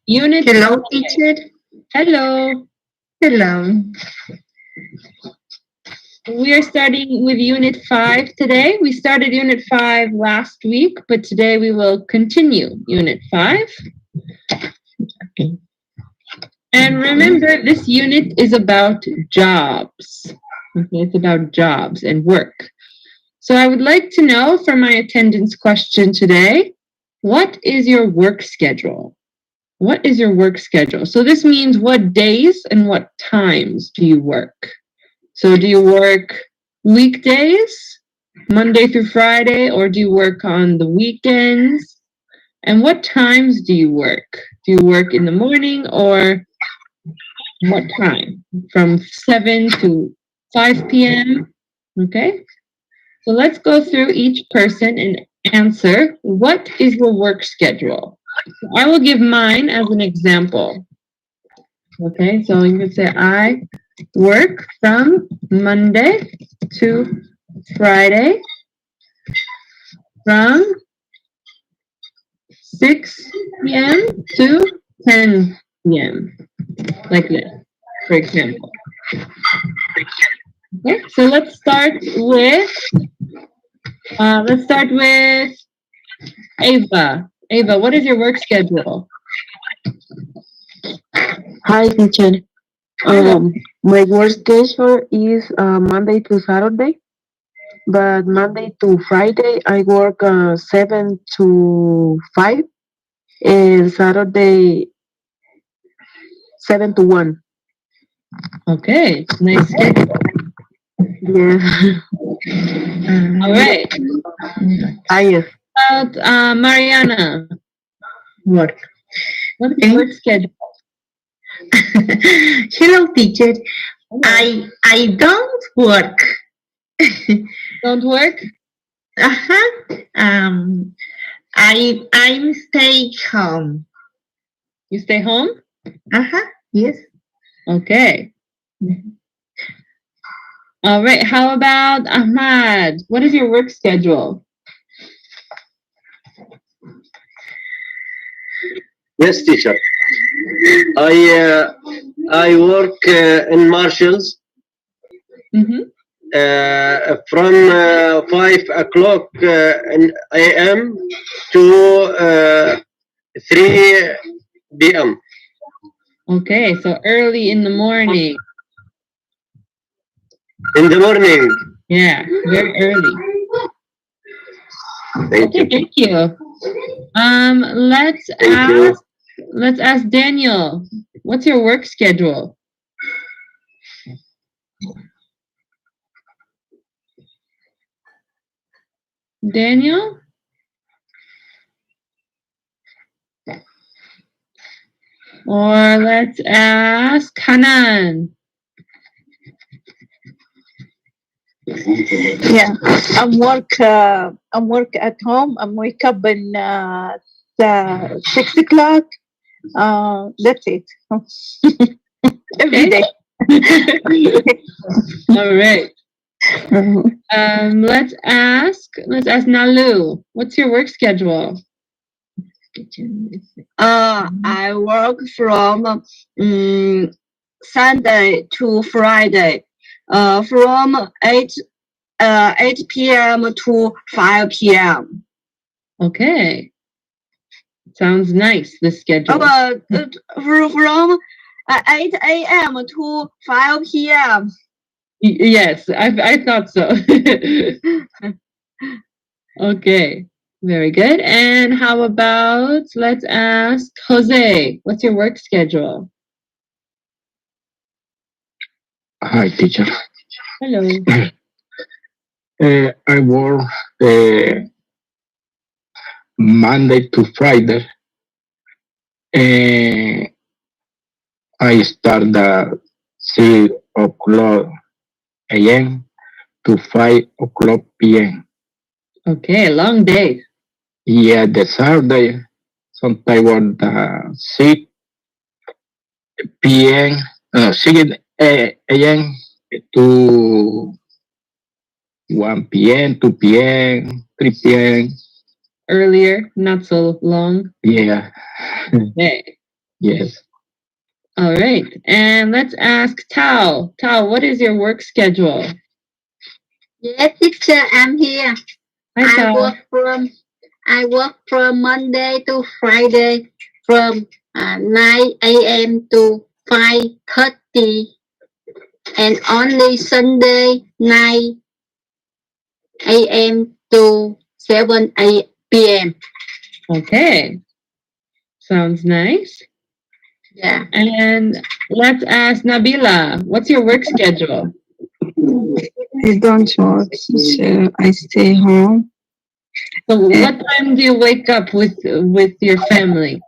S2: unit. Hello, teacher. Hello. Hello. We are starting with Unit 5 today. We started Unit 5 last week, but today we will continue Unit 5. Okay. And remember, this unit is about jobs. Okay, it's about jobs and work. So I would like to know from my attendance question today, what is your work schedule? What is your work schedule? So this means what days and what times do you work? So do you work weekdays, Monday through Friday, or do you work on the weekends? And what times do you work? Do you work in the morning or what time? From 7 to 5 p.m.? Okay. So let's go through each person and answer, what is your work schedule? I will give mine as an example. Okay, so you could say I work from Monday to Friday from 6 p.m. to 10 p.m. Like this, for example. Okay, so let's start with Ava. Ava, what is your work schedule?
S4: Hi, teacher. My work schedule is Monday to Saturday, but Monday to Friday I work 7 to 5, and Saturday 7 to 1.
S2: Okay, nice schedule.
S4: Yeah.
S2: All right.
S4: Yes.
S2: About Mariana.
S4: Work.
S2: What is your work schedule?
S4: Hello, teacher. I don't work.
S2: Don't work?
S4: I'm stay home.
S2: You stay home?
S4: Yes.
S2: Okay. All right. How about Ahmad? What is your work schedule?
S3: Yes, teacher. I work in Marshalls from 5 o'clock a.m. to 3 p.m.
S2: Okay, so early in the morning.
S3: In the morning.
S2: Yeah, very early.
S3: Thank you.
S2: Thank you. Let's ask Daniel. What's your work schedule? Daniel? Or let's ask Hanan.
S5: Yeah, I'm work at home. I'm wake up in 6 o'clock. That's it. Every day.
S2: All right. Let's ask Nalu. What's your work schedule?
S4: I work from Sunday to Friday, from 8 p.m. to 5 p.m.
S2: Okay. Sounds nice, the schedule.
S4: From 8 a.m. to 5 p.m.
S2: Yes, I thought so. Okay, very good. And how about, let's ask Jose, what's your work schedule?
S3: Hi, teacher.
S2: Hello.
S3: I work uh, Monday to Friday. Uh, I start at 6 o'clock a.m. to 5 o'clock p.m.
S2: Okay, a long day.
S3: Yeah, the Saturday, sometimes on the 6 p.m. 6 a.m. to 1 p.m., 2 p.m., 3 p.m.
S2: Earlier, not so long.
S3: Yeah,
S2: Okay.
S3: yes.
S2: All right. And let's ask Tao. Tao, what is your work schedule?
S6: Yes, teacher, I'm here.
S2: Hi,
S6: I
S2: Tao.
S6: work from Monday to Friday from 9 a.m. to 5:30 and only Sunday 9 a.m. to 7 p.m.
S2: Okay. Sounds nice.
S6: Yeah.
S2: And let's ask Nabila, what's your work schedule?
S4: I don't work, so I stay home.
S2: So what time do you wake up with your family?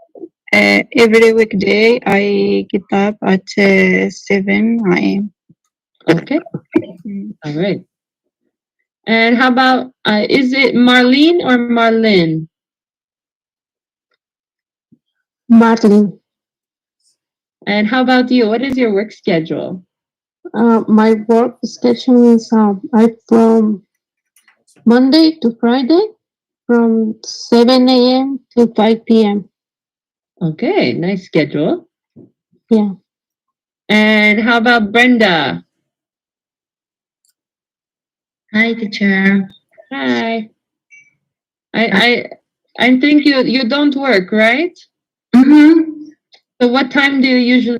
S4: Every weekday, I get up at 7 a.m.
S2: Okay. All right. And how about, is it Marlene or Marlene?
S7: Martin,
S2: And how about you? What is your work schedule?
S7: my work schedule is I from Monday to Friday from 7 a.m. to 5 p.m.
S2: Okay, nice schedule.
S7: Yeah.
S2: And how about Brenda?
S6: Hi, teacher.
S2: Hi. I I think you don't work, right?
S6: Mm-hmm.
S2: So what time do you usually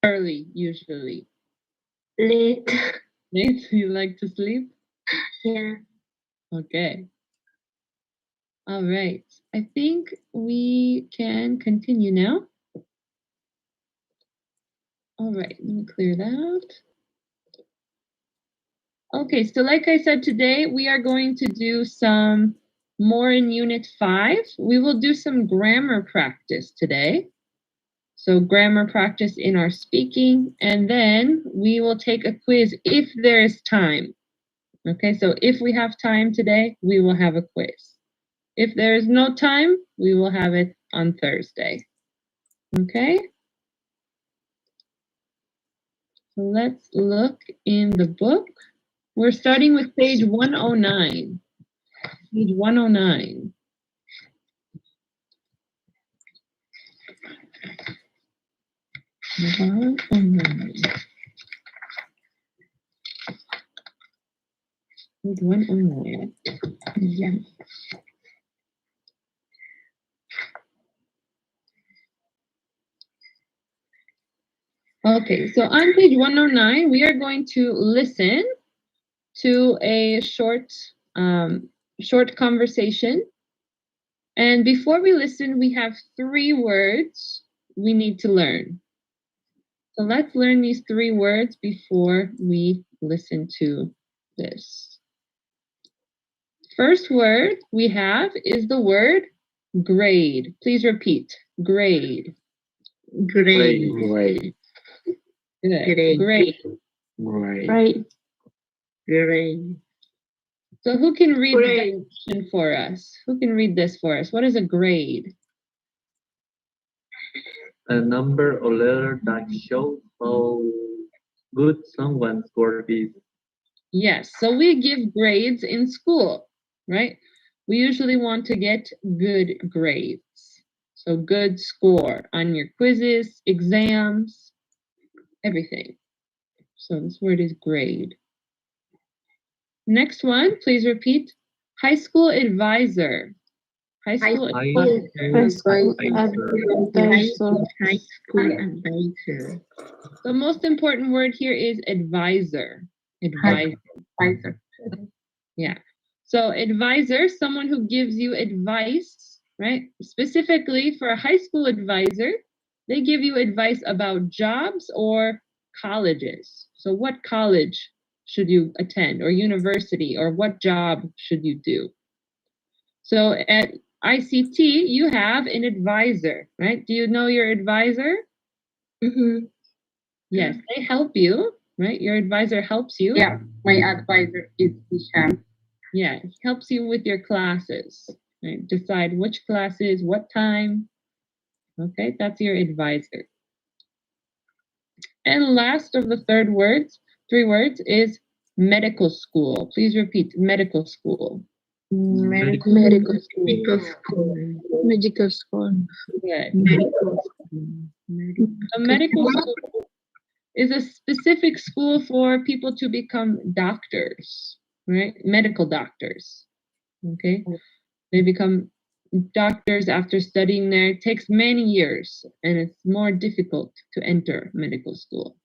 S2: early usually?
S6: Late.
S2: Late? You like to sleep?
S6: Yeah.
S2: Okay. All right. I think we can continue now. All right, let me clear that. Okay, so like I said, today we are going to do some more in Unit 5. We will do some grammar practice today. So grammar practice in our speaking, and then we will take a quiz if there is time. Okay, so if we have time today, we will have a quiz. If there is no time, we will have it on Thursday. Okay? So let's look in the book. We're starting with page 109. Page 109. Page 109. Yeah. Okay, so on page 109, we are going to listen to a short conversation. And before we listen, we have 3 words we need to learn. So let's learn these 3 words before we listen to this. First word we have is the word grade. Please repeat. Grade.
S6: Grade.
S3: Great.
S2: Good.
S6: Grade.
S2: Grade.
S3: Great.
S7: Right.
S6: Grade.
S2: So who can read the
S6: Grade.
S2: definition for us? Who can read this for us? What is a grade?
S8: A number or letter that shows how good someone's work is.
S2: Yes, so we give grades in school, right? We usually want to get good grades. So good score on your quizzes, exams, everything. So this word is grade. Next one, please repeat. High school advisor. High school advisor.
S7: High school advisor.
S6: High school advisor.
S2: The most important word here is advisor. Advisor.
S6: Advisor.
S2: Yeah. So advisor, someone who gives you advice, right? Specifically for a high school advisor, they give you advice about jobs or colleges. So what college should you attend, or university, or what job should you do? So at ICT, you have an advisor, right? Do you know your advisor?
S6: Mm-hmm.
S2: Yes, they help you, right? Your advisor helps you.
S6: Yeah, my advisor is Hisham.
S2: Yeah, he helps you with your classes, right? Decide which classes, what time. Okay, that's your advisor. And last of the 3 words is medical school. Please repeat, medical school.
S6: Medical school.
S7: Medical school.
S2: Good.
S6: Medical school.
S2: A medical school is a specific school for people to become doctors, right? Medical doctors. Okay, they become doctors after studying there. It takes many years, and it's more difficult to enter medical school.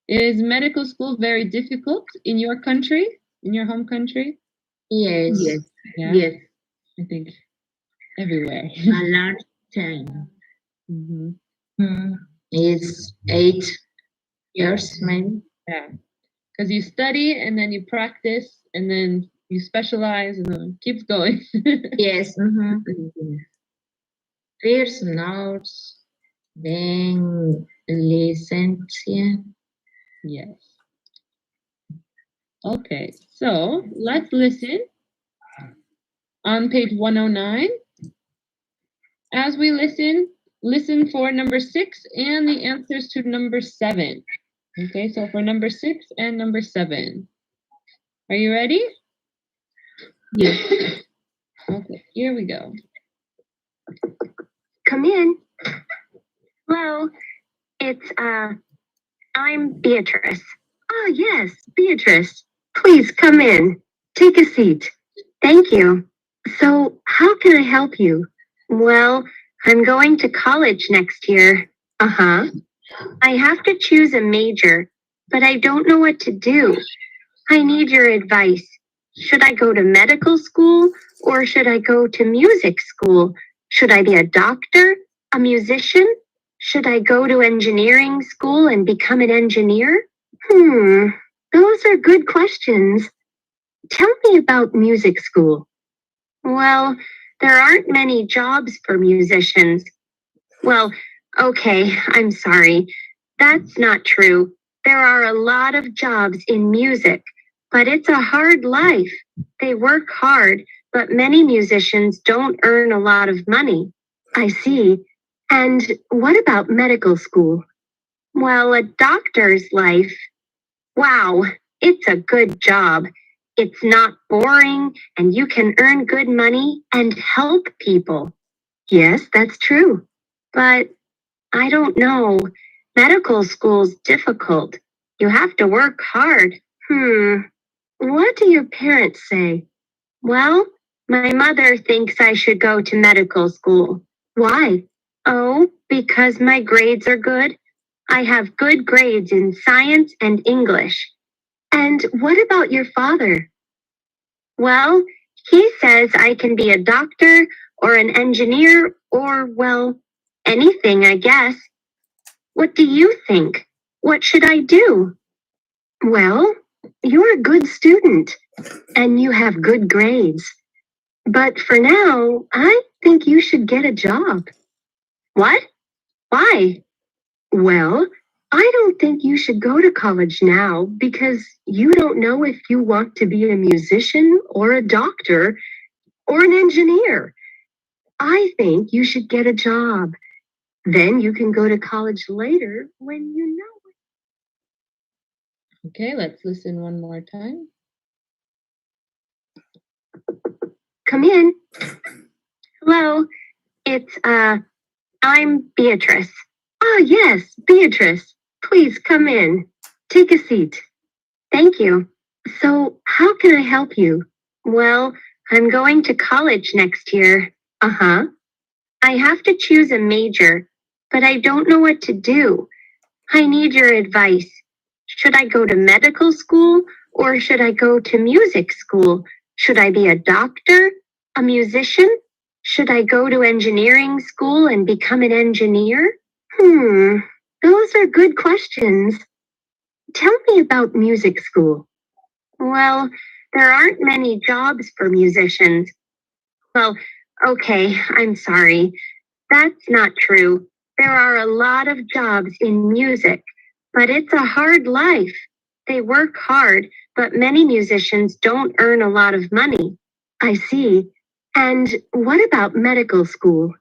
S2: Is medical school very difficult in your country, in your home country?
S6: Yes. Yes.
S2: Yeah,
S6: Yes.
S2: I think everywhere.
S6: A large time.
S2: Mm-hmm.
S6: It's 8 years, maybe.
S2: Yeah, because you study and then you practice and then you specialize and then it keeps going.
S6: Yes. First notes, then licencia.
S2: Yes. Okay, so let's listen on page 109. As we listen for number 6 and the answers to number 7. Okay, so for number 6 and number 7. Are you ready?
S6: Yes.
S2: Okay, here we go.
S9: Come in. Hello, it's, I'm Beatrice. Oh, yes, Beatrice. Please come in. Take a seat. Thank you. So, how can I help you? Well, I'm going to college next year. Uh-huh. I have to choose a major, but I don't know what to do. I need your advice. Should I go to medical school or should I go to music school? Should I be a doctor, a musician? Should I go to engineering school and become an engineer? Those are good questions. Tell me about music school. Well, there aren't many jobs for musicians. Well, okay, I'm sorry. That's not true. There are a lot of jobs in music, but it's a hard life. They work hard, but many musicians don't earn a lot of money. I see. And what about medical school? Well, a doctor's life. Wow, it's a good job. It's not boring, and you can earn good money and help people. Yes, that's true. But I don't know. Medical school's difficult. You have to work hard. What do your parents say? Well, my mother thinks I should go to medical school. Why? Oh, because my grades are good. I have good grades in science and English. And what about your father? Well, he says I can be a doctor or an engineer or, well, anything, I guess. What do you think? What should I do? Well, you're a good student and you have good grades. But for now, I think you should get a job. What? Why? Well, I don't think you should go to college now because you don't know if you want to be a musician or a doctor or an engineer. I think you should get a job. Then you can go to college later when you know.
S2: Okay, let's listen one more time.
S9: Come in. Hello. It's, I'm Beatrice. Oh, yes, Beatrice. Please come in. Take a seat. Thank you. So, how can I help you? Well, I'm going to college next year. Uh-huh. I have to choose a major, but I don't know what to do. I need your advice. Should I go to medical school or should I go to music school? Should I be a doctor, a musician? Should I go to engineering school and become an engineer? Those are good questions. Tell me about music school. Well, there aren't many jobs for musicians. Well, okay, I'm sorry. That's not true. There are a lot of jobs in music, but it's a hard life. They work hard, but many musicians don't earn a lot of money. I see. And what about medical school?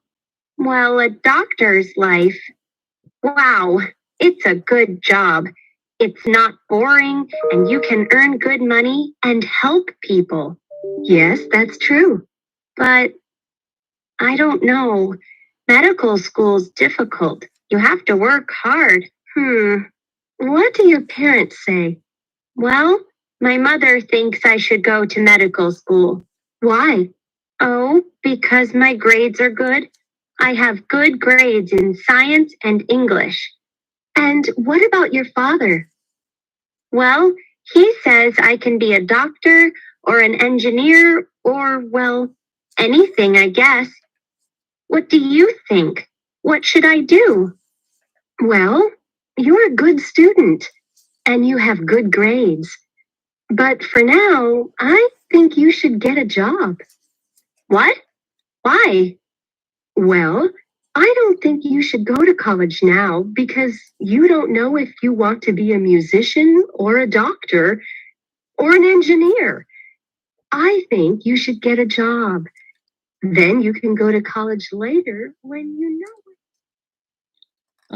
S9: Well, a doctor's life. Wow, it's a good job. It's not boring, and you can earn good money and help people. Yes, that's true. But I don't know. Medical school's difficult. You have to work hard. What do your parents say? Well, my mother thinks I should go to medical school. Why? Oh, because my grades are good. I have good grades in science and English. And what about your father? Well, he says I can be a doctor or an engineer or, well, anything, I guess. What do you think? What should I do? Well, you're a good student and you have good grades. But for now, I think you should get a job. What? Why? Well, I don't think you should go to college now because you don't know if you want to be a musician or a doctor or an engineer. I think you should get a job. Then you can go to college later when you know.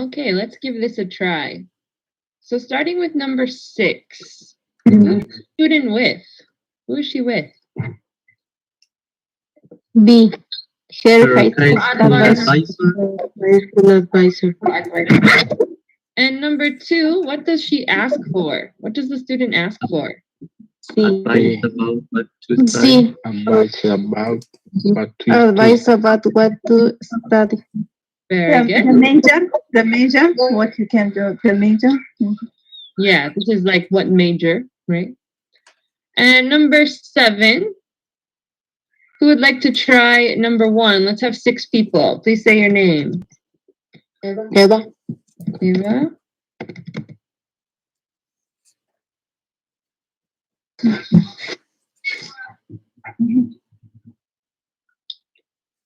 S2: Okay, let's give this a try. So starting with number 6, who's the student with? Who is she with?
S7: B. Her high school
S8: Advisor.
S7: advisor.
S2: And number 2, what does she ask for? What does the student ask for?
S7: C.
S8: Advice about what to study.
S7: C.
S3: Advice about what to
S7: Advice about what to study.
S2: Very good.
S5: The major, what you can do, the major.
S2: Yeah, this is like what major, right? And number 7. Who would like to try number 1? Let's have 6 people. Please say your name.
S6: Eva.
S2: Eva.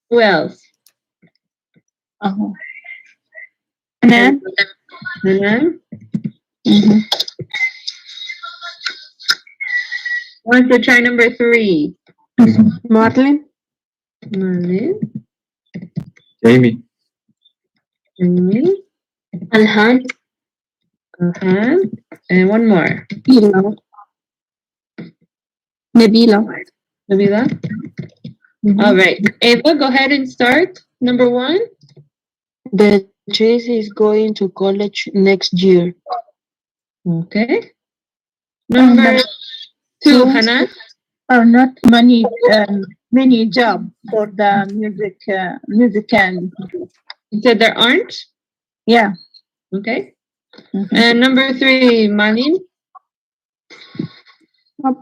S2: Who else?
S5: Hanan.
S2: Hanan? Who wants to try number 3?
S7: Marlene.
S2: Marlene.
S3: Jamie.
S2: Jamie.
S6: Alhan.
S2: Alhan. And one more.
S7: Nabila.
S2: Nabila? All right. Ava, go ahead and start. Number 1.
S6: Beatrice is going to college next year.
S2: Okay. Number 2, Hanan.
S5: Are not many job for the music and
S2: You said there aren't?
S5: yeah.
S2: Okay. And number 3, Marlene.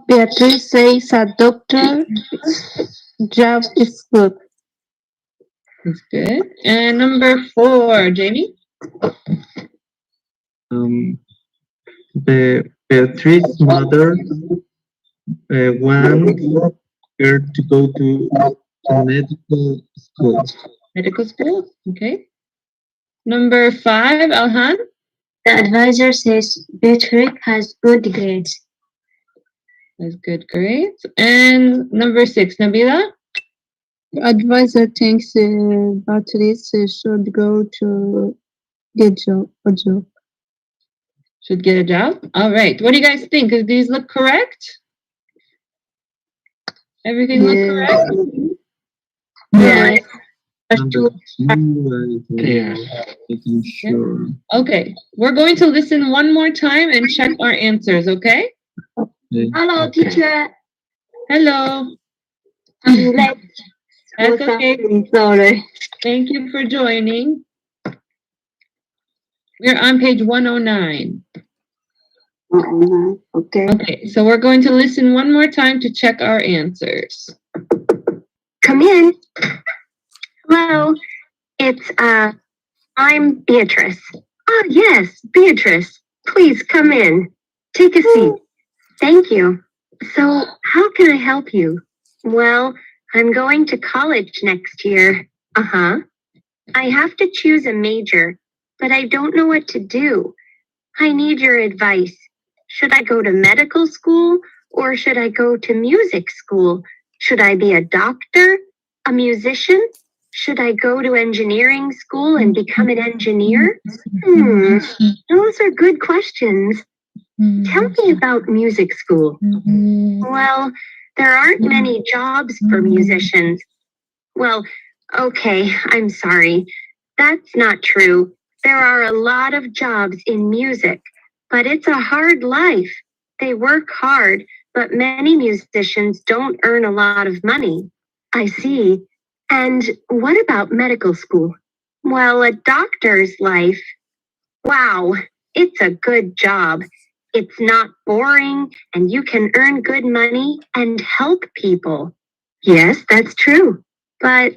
S7: Beatrice says a doctor job is good.
S2: That's good. And number 4, Jamie.
S8: The Beatrice's mother wants her to go to medical school.
S2: Medical school. Okay. Number 5, Alhan.
S6: The advisor says Beatrice has good grades.
S2: That's good grades. And number 6, Nabila.
S7: The advisor thinks Beatrice should go to get a job.
S2: Should get a job. All right. What do you guys think? Do these look correct? Everything look correct?
S7: Yeah.
S3: Yeah.
S8: Making sure.
S2: Okay. We're going to listen one more time and check our answers, okay?
S6: Hello,
S3: Okay.
S6: teacher.
S2: Hello.
S6: I'm late.
S2: That's okay.
S6: Sorry.
S2: Thank you for joining. We're on page 109.
S6: Okay.
S2: Okay, so we're going to listen one more time to check our answers.
S9: Come in. Hello. It's, I'm Beatrice. Oh, yes, Beatrice. Please come in. Take a seat. Thank you. So, how can I help you? Well, I'm going to college next year. Uh-huh. I have to choose a major, but I don't know what to do. I need your advice. Should I go to medical school or should I go to music school? Should I be a doctor, a musician? Should I go to engineering school and become an engineer? Those are good questions. Tell me about music school. Well, there aren't many jobs for musicians. Well, okay, I'm sorry. That's not true. There are a lot of jobs in music, but it's a hard life. They work hard, but many musicians don't earn a lot of money. I see. And what about medical school? Well, a doctor's life. Wow, it's a good job. It's not boring, and you can earn good money and help people. Yes, that's true. But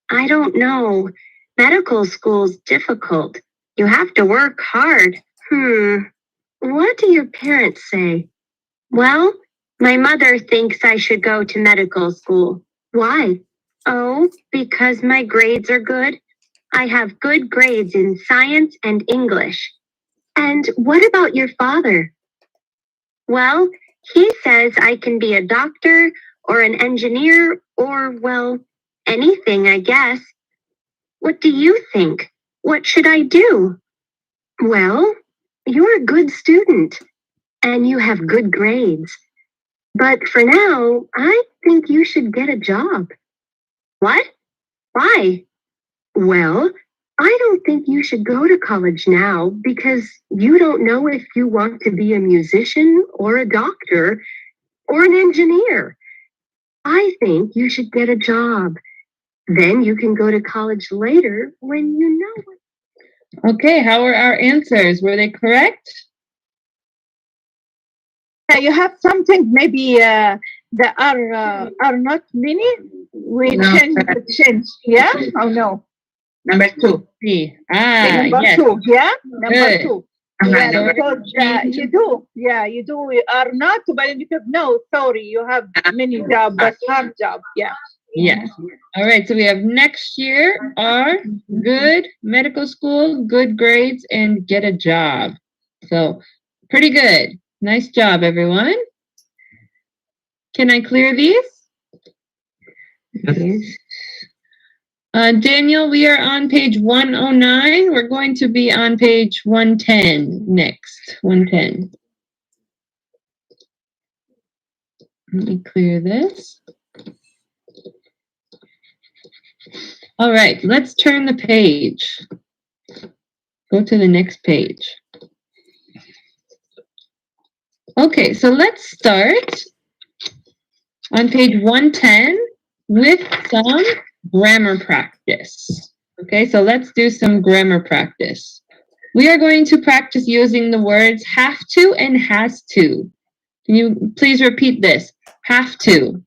S9: I don't know. Medical school's difficult. You have to work hard. What do your parents say? Well, my mother thinks I should go to medical school. Why? Oh, because my grades are good. I have good grades in science and English. And what about your father? Well, he says I can be a doctor or an engineer or, well, anything, I guess. What do you think? What should I do? Well, you're a good student and you have good grades. But for now, I think you should get a job. What? Why? Well, I don't think you should go to college now because you don't know if you want to be a musician or a doctor or an engineer. I think you should get a job. Then you can go to college later when you know it.
S2: Okay, how are our answers? Were they correct?
S5: You have something maybe that are not many. We
S6: No,
S5: change. Yeah. Oh no.
S6: number 2.
S2: C.
S5: Number
S2: Yes.
S5: 2. Yeah. Number
S2: Good.
S5: 2.
S6: Uh-huh,
S5: Yeah,
S6: number
S5: because you do. Yeah, you do. Are not, but because no, sorry, you have many job, but hard job. Yeah.
S2: Yes. All right, so we have next year are good, medical school, good grades, and get a job. So pretty good. Nice job, everyone. Can I clear these?
S8: Yes.
S2: Daniel, we are on page 109. We're going to be on page 110 next. 110. Let me clear this. All right, let's turn the page. Go to the next page. Okay, so let's start on page 110 with some grammar practice. Okay, so let's do some grammar practice. We are going to practice using the words have to and has to. Can you please repeat this? Have to.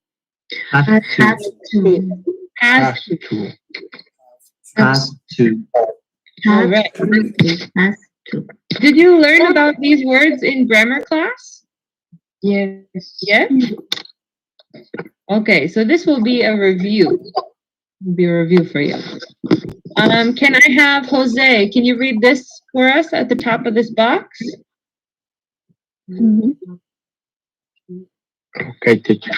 S8: Have to.
S6: Have to.
S2: Has
S3: to.
S8: Has to.
S2: All right.
S6: Has to.
S2: Did you learn about these words in grammar class?
S6: Yes.
S2: Yes? Okay, so this will be a review. Will be a review for you. Can I have Jose? Can you read this for us at the top of this box?
S3: Okay, teacher.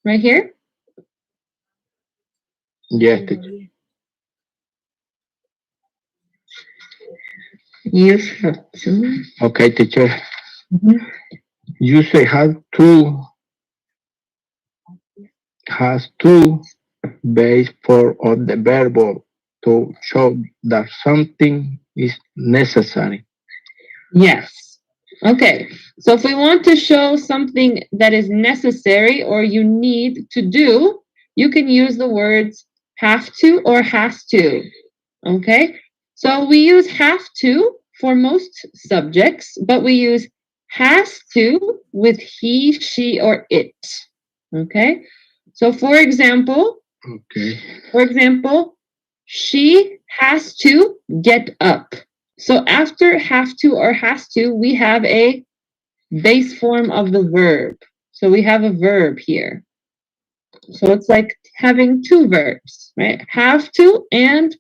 S2: Right here?
S3: Yes, teacher.
S6: Use have to.
S3: Okay, teacher.
S2: Mhm.
S3: You say has to base for on the verb to show that something is necessary.
S2: Yes. Okay, so if we want to show something that is necessary or you need to do, you can use the words have to or has to. Okay, so we use have to for most subjects, but we use has to with he, she, or it. Okay, so for example, she has to get up. So after have to or has to, we have a base form of the verb. So we have a verb here. So it's like having two verbs, right? Have to and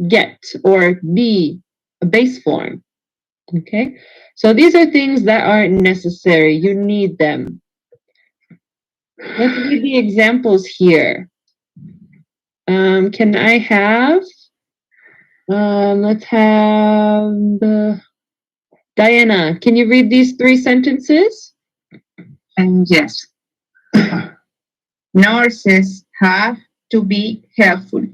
S2: get or be, a base form. Okay, so these are things that are necessary. You need them. Let's read the examples here. Can I have, let's have Diana, can you read these 3 sentences?
S4: And yes. Nurses have to be helpful.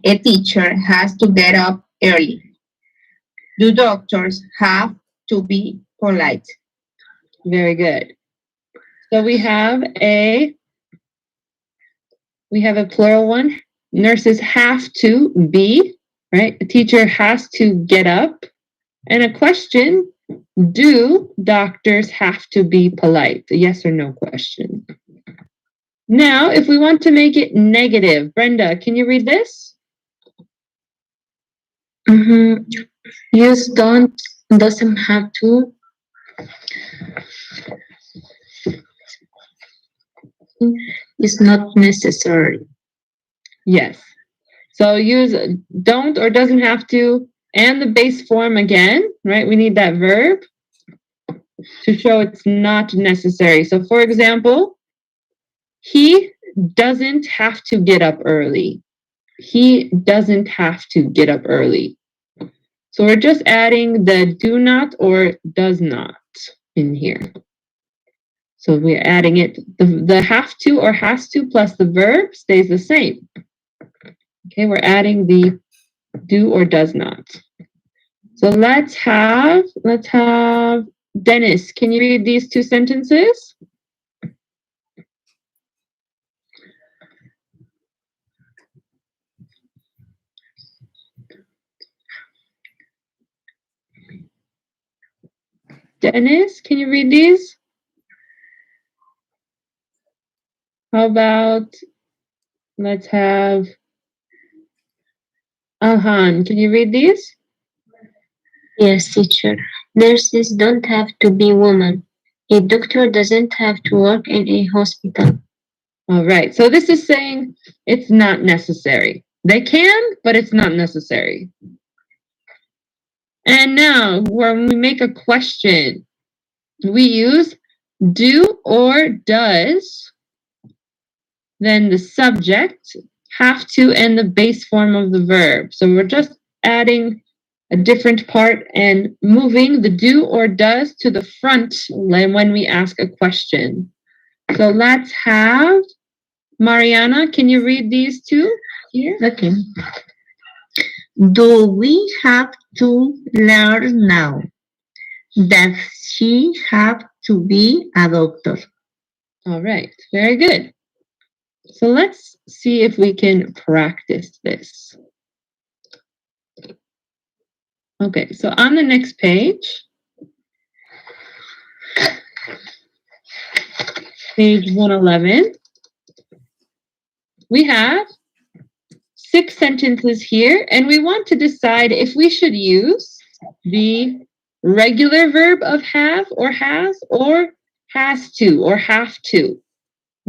S4: A teacher has to get up early. The doctors have to be polite.
S2: Very good. So we have a plural one. Nurses have to be, right? A teacher has to get up. And a question, do doctors have to be polite? A yes or no question. Now, if we want to make it negative, Brenda, can you read this?
S6: Use doesn't have to. It's not necessary.
S2: Yes. So use don't or doesn't have to and the base form again, right? We need that verb to show it's not necessary. So for example, he doesn't have to get up early. He doesn't have to get up early. So we're just adding the do not or does not in here. So we're adding it, the have to or has to plus the verb stays the same. Okay, we're adding the do or does not. So let's have Dennis. Can you read these two sentences? Dennis, can you read these? How about, let's have Alhan. Can you read these?
S6: Yes, teacher. Nurses don't have to be women. A doctor doesn't have to work in a hospital.
S2: All right. So this is saying it's not necessary. They can, but it's not necessary. And now when we make a question, we use do or does, then the subject, have to, and the base form of the verb. So we're just adding a different part and moving the do or does to the front when we ask a question. So let's have Mariana. Can you read these two here?
S6: Okay. Do we have to learn now? Does she have to be a doctor?
S2: All right, very good. So let's see if we can practice this. Okay, so on the next page, page 111, we have 6 sentences here, and we want to decide if we should use the regular verb of have or has to or have to.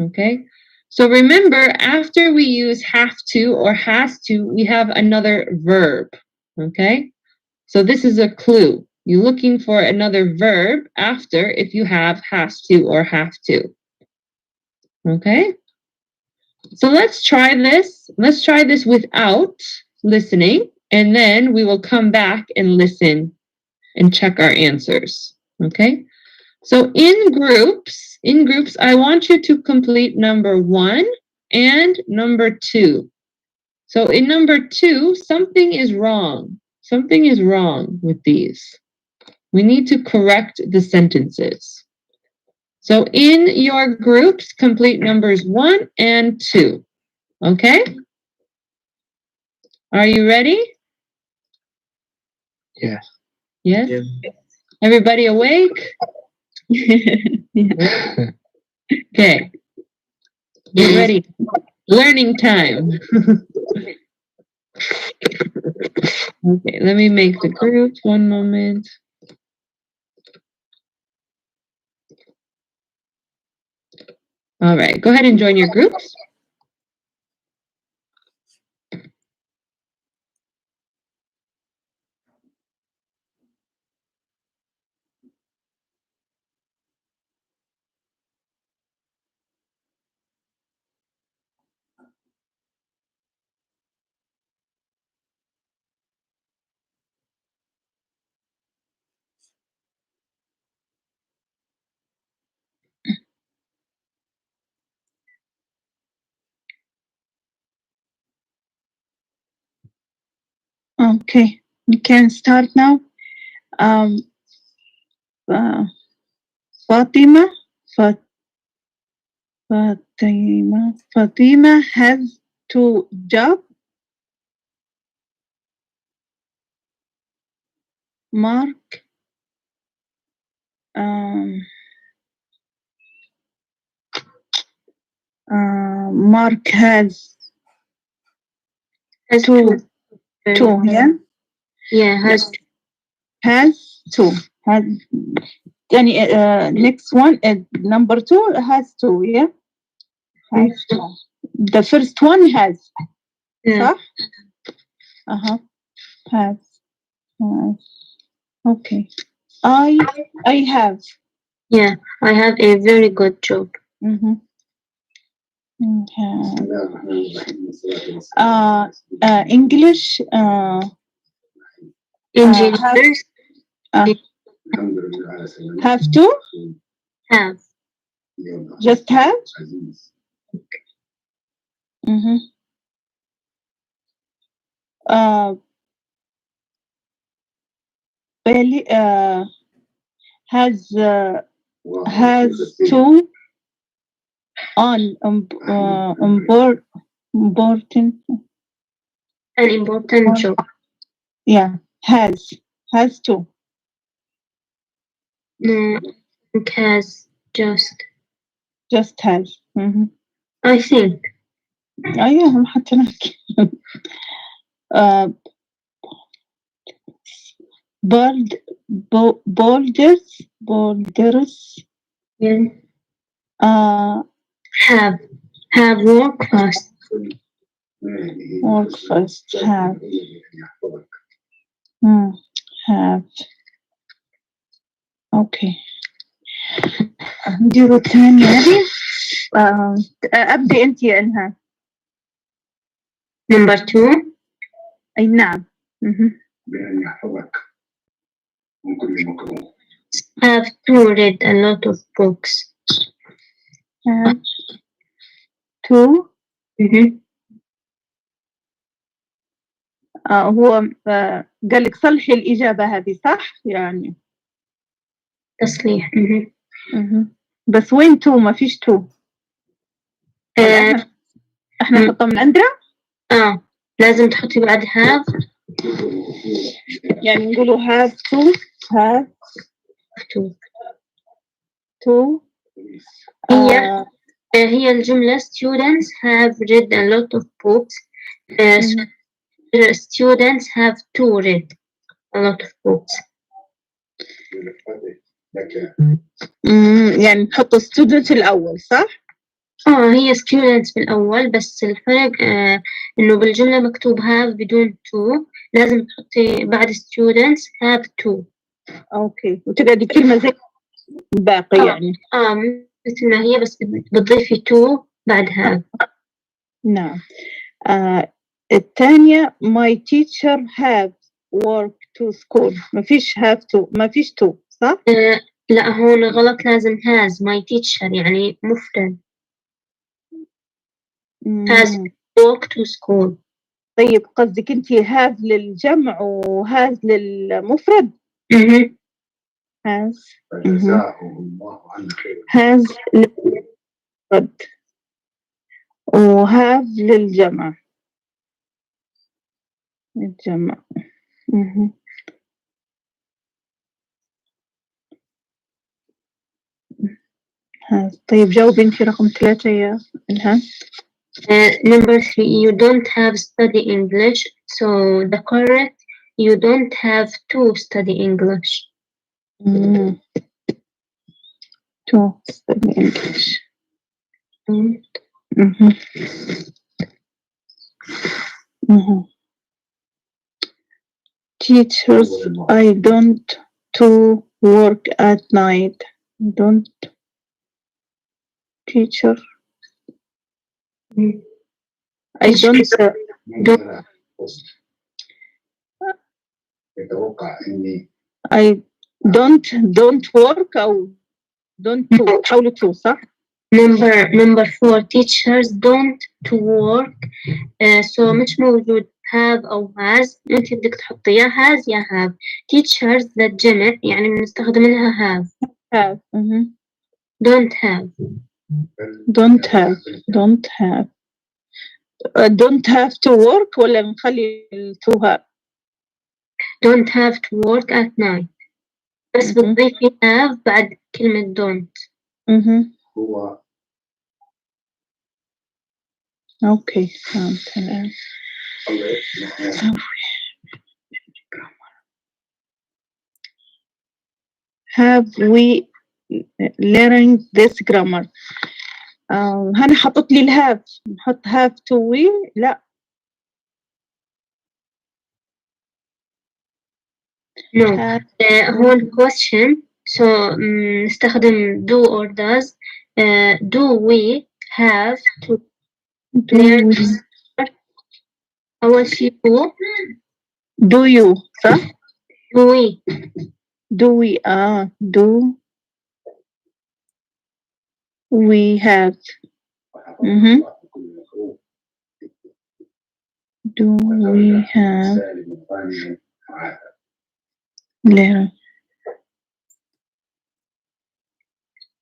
S2: Okay, so remember, after we use have to or has to, we have another verb. Okay, so this is a clue. You're looking for another verb after if you have has to or have to. Okay, so let's try this. Let's try this without listening, and then we will come back and listen and check our answers. Okay, so in groups, I want you to complete number 1 and number 2. So in number 2, something is wrong. Something is wrong with these. We need to correct the sentences. So in your groups, complete numbers 1 and 2. Okay? Are you ready?
S3: Yes.
S2: Yes?
S8: Yes.
S2: Everybody awake? Okay. Get ready. Learning time. Okay, let me make the groups. One moment. All right, go ahead and join your groups.
S5: Okay, we can start now. Fatima, Fatima has 2 jobs. Mark, Mark has two, yeah?
S6: Yeah, has
S5: Has 2. Has, next one, number 2 has 2, yeah? Has 2. The first one has.
S6: yeah.
S5: صح? Has. Okay. I have.
S6: Yeah, I have a very good job.
S5: Mhm. English.
S6: Engineers
S5: Have to.
S6: have.
S5: Just have. Mhm. Belly has two important.
S6: An important job.
S5: Yeah, has two.
S6: No, it has just
S5: has.
S6: I think.
S5: أيوة هم حاطين لك. boulders.
S6: Yeah. Have work fast.
S5: Work fast. Have. Have. Okay. نديرو الثانية هذه. أبدي أنت يا إنها.
S6: Number 2.
S5: أي نعم.
S6: Have to read a lot of books.
S5: Have to. هو قال لك صلحي الإجابة هذه صح يعني.
S6: تصليح.
S5: بس وين تو؟ ما فيش تو. احنا نحطها من عندنا.
S6: لازم تحطي بعد have.
S5: يعني نقولوا have to.
S6: هي الجملة students have read a lot of books. Students have to read a lot of books.
S5: يعني نحط student الأول صح؟
S6: هي students في الأول، بس الفرق إنه بالجملة مكتوب have بدون to، لازم تحطي بعد students have to.
S5: أوكي، وتقعدي كلمة زي الباقي يعني.
S6: مثل ما هي، بس بتضيفي to بعد have.
S5: نعم. الثانية my teacher have work to school. ما فيش have to، ما فيش to صح؟
S6: لا هون غلط، لازم has. my teacher يعني مفرد. has work to school.
S5: طيب قصدك انت have للجمع و have للمفرد؟ has للمفرد و have للجمع. طيب جاوبي انت رقم 3 يا إلهام.
S6: Number 3, you don't have study English, so the correct, you don't have to study English.
S5: To study English. Teachers, I don't to work at night. Don't. Teacher. I don't. I don't work أو don't to. حاولوا to صح؟
S6: Number 4, teachers don't to work. So مش موجود have أو has. أنت بدك تحطي يا has يا have. Teachers للجمع يعني بنستخدم لها have. Don't have.
S5: Don't have to work ولا نخلي to have.
S6: Don't have to work at night. بس بتضيفي have بعد كلمة don't.
S5: اوكي have we learned this grammar. هنا حطت لي الهاف، نحط have to we لا.
S6: No. هون question. So نستخدم do or does. Do we have to learn? أول شيء هو
S5: do you صح؟
S6: do we
S5: do we have. Do we have Later.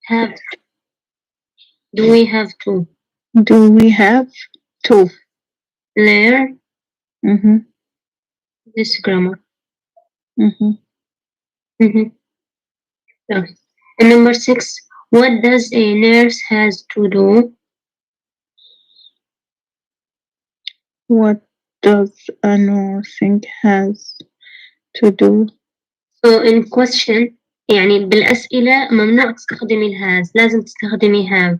S6: Have. Do we have to?
S5: Do we have to?
S6: Learn
S5: Mm-hmm.
S6: this grammar.
S5: Mm-hmm.
S6: Mm-hmm. So, and number 6, what does a nurse has to do?
S5: What does a nursing has to do?
S6: So in question يعني بالأسئلة ممنوع تستخدمي الهاز، لازم تستخدمي have.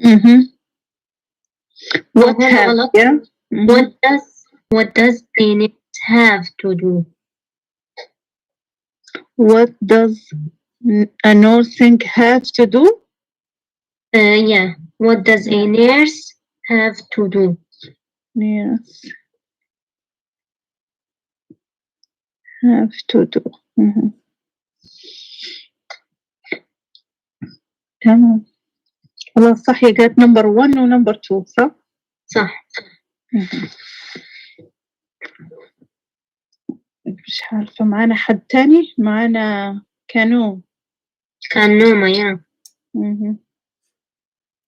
S5: Mm-hmm. What
S6: هون
S5: have?
S6: غلط.
S5: Yeah. Mm-hmm.
S6: What does a nurse have to do?
S5: What does a nursing have to do?
S6: Yeah. What does a nurse have to do?
S5: Yes. Have to do. Mm-hmm. تمام. خلاص صح، هي قالت نمبر 1 ونمبر 2 صح؟
S6: صح.
S5: مش عارفة معانا حد تاني؟ معانا كانو.
S6: كانوما yeah.
S5: Mm-hmm.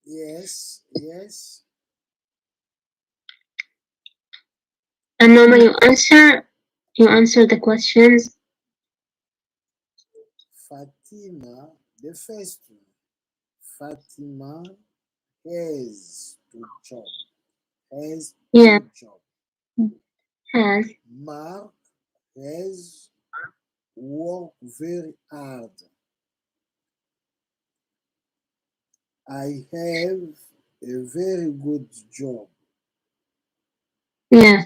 S1: Yes, yes.
S6: And Noma, you answer the questions.
S1: Fatima, the first one. Fatima has to job. Has
S6: Yeah.
S1: to job.
S6: Has.
S1: Mark has worked very hard. I have a very good job.
S6: Yeah.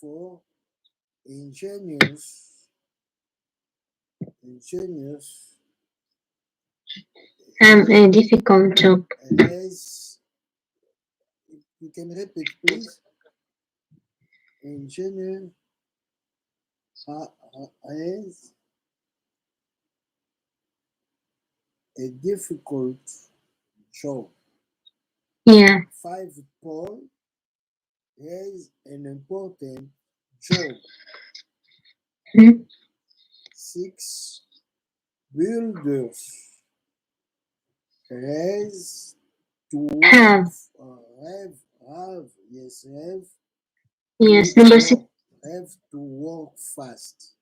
S1: For engineers
S6: Have a difficult job.
S1: Has, you can repeat please. Engineer has a difficult job.
S6: Yeah.
S1: 5, Paul has an important job. 6, builders has to
S6: Have.
S1: Have.
S6: Yes. Number 6.
S1: Have to work fast.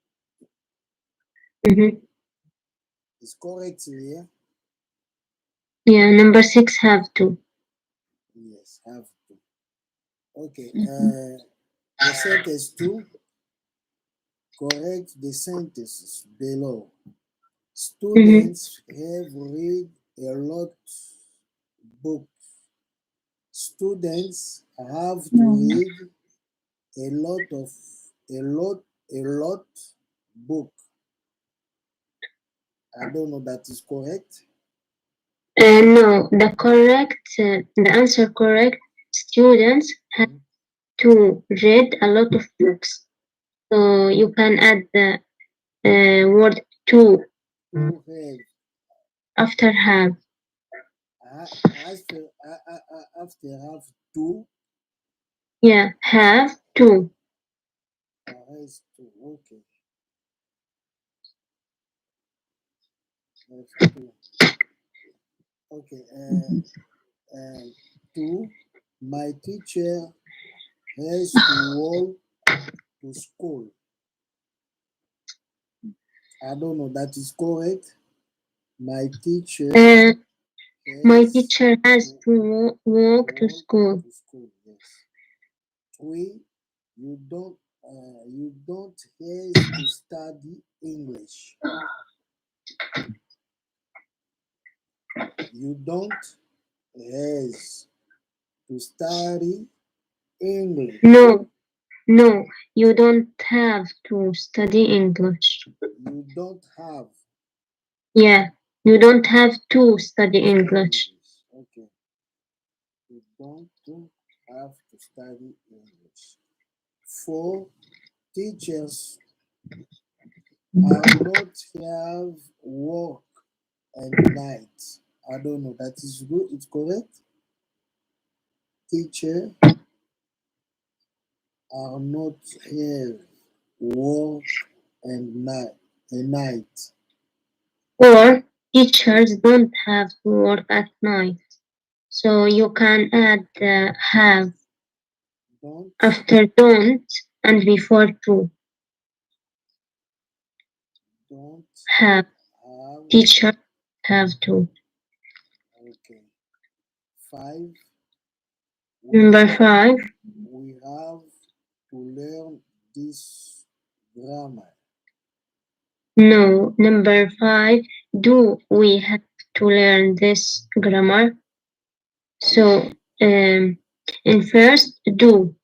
S6: Mm-hmm.
S1: It's correct here.
S6: Yeah. Number 6 have to.
S1: Yes, have to. Okay. The sentence 2. Correct the sentences below. Students have read a lot books. Students have to read a lot book. I don't know that is correct.
S6: No, the answer correct. Students have to read a lot of books. So you can add the word to after have.
S1: After have to.
S6: Yeah, have to.
S1: Has to. Okay. Have to. Okay. 2. My teacher has to walk to school. I don't know that is correct. My teacher
S6: has to walk to school.
S1: Yes. 3. You don't have to study English. You don't have to study English.
S6: No, you don't have to study English.
S1: You don't have.
S6: Yeah, you don't have to study English.
S1: Okay. You don't have to study English. 4. Teachers are not have work and night. I don't know. That is good. It's correct. Teacher are not have work and night.
S6: Or teachers don't have to work at night. So you can add have
S1: Don't
S6: after don't and before to. Have.
S1: have.
S6: Teachers have to.
S1: Okay. 5.
S6: Number 5.
S1: We have to learn this grammar.
S6: No. Number 5. Do we have to learn this grammar? So in first do.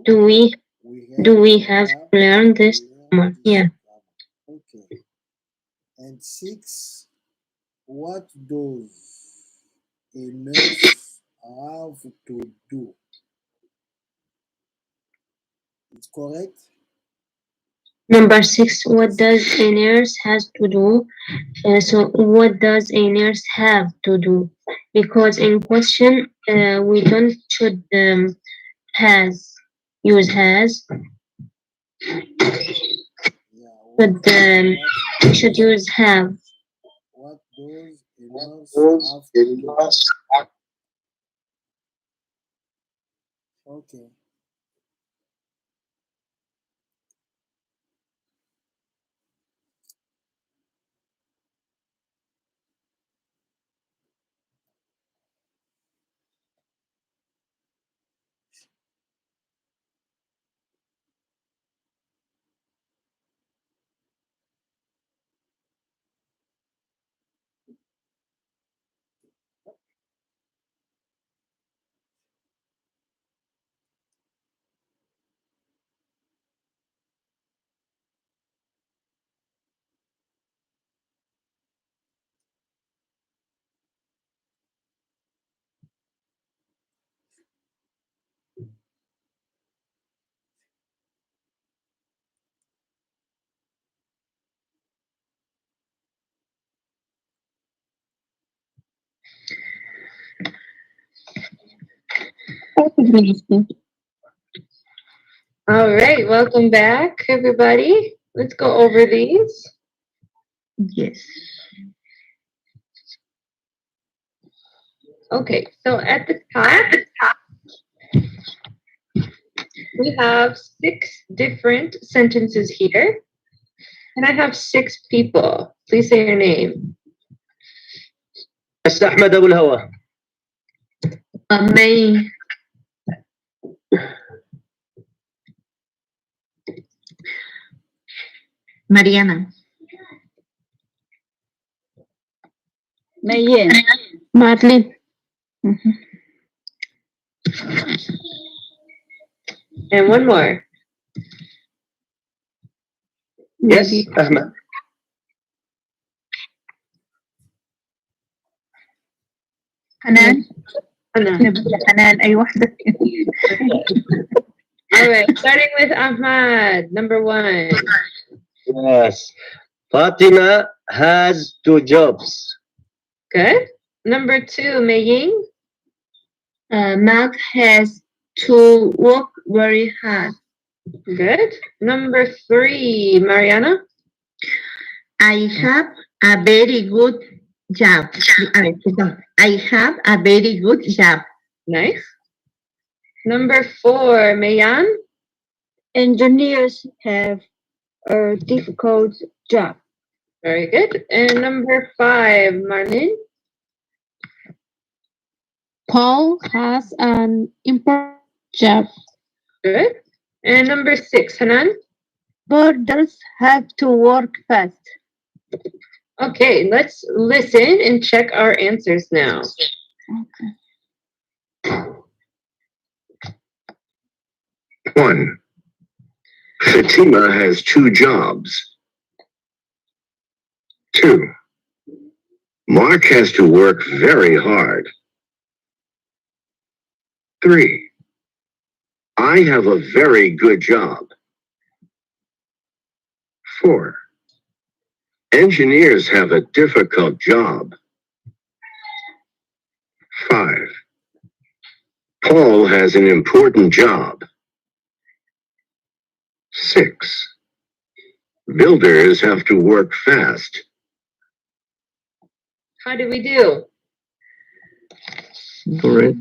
S6: Do we have to learn this grammar? Yeah.
S1: Okay. And 6. What does a nurse have to do? It's correct?
S6: Number 6. What does a nurse has to do? So what does a nurse have to do? Because in question we don't should has use has, but we should use have.
S1: What does a nurse have to do? Okay.
S2: All right, welcome back, everybody. Let's go over these.
S4: Yes.
S2: Okay, so at the top, we have 6 different sentences here. And I have 6 people. Please say your name.
S10: أحمد أبو الهوى.
S4: May. Mariana.
S5: Mayen.
S7: Madeline.
S2: And one more.
S10: Yes, Ahmed.
S4: حنان.
S2: حنان.
S4: أي واحدة.
S2: All right, starting with Ahmad, number 1.
S10: Yes. Fatima has 2 jobs.
S2: Good. Number 2, Meiying.
S4: Mark has to work very hard.
S2: Good. Number 3, Mariana.
S4: I have a very good job. I have a very good job.
S2: Nice. Number 4, Mayan.
S5: Engineers have a difficult job.
S2: Very good. And number 5, Marlene.
S7: Paul has an important job.
S2: Good. And number 6, Hanan.
S5: Boarders have to work fast.
S2: Okay, let's listen and check our answers now.
S11: Okay. 1. Fatima has 2 jobs. 2. Mark has to work very hard. 3. I have a very good job. 4. Engineers have a difficult job. 5. Paul has an important job. 6. 6. Builders have to work fast.
S2: How do we do?
S3: Correct.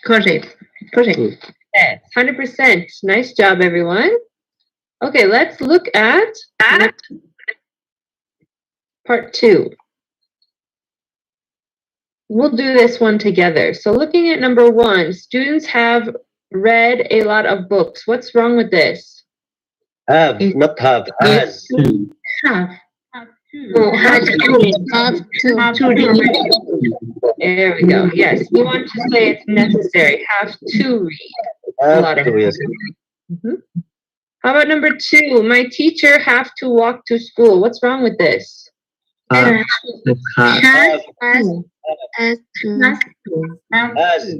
S4: Correct. Correct.
S2: Yes, 100%. Nice job, everyone. Okay, let's look at part 2. We'll do this one together. So looking at number 1, students have read a lot of books. What's wrong with this?
S10: Have, not have. Has.
S4: Have.
S2: Oh,
S6: Have to.
S7: Have to.
S4: Have to read.
S2: there we go. Yes, we want to say it's necessary. Have to read a lot of
S10: Have to, yes.
S2: Mhm. How about number 2? My teacher have to walk to school. What's wrong with this?
S3: Have. Have.
S6: Has
S7: Has to.
S10: Has.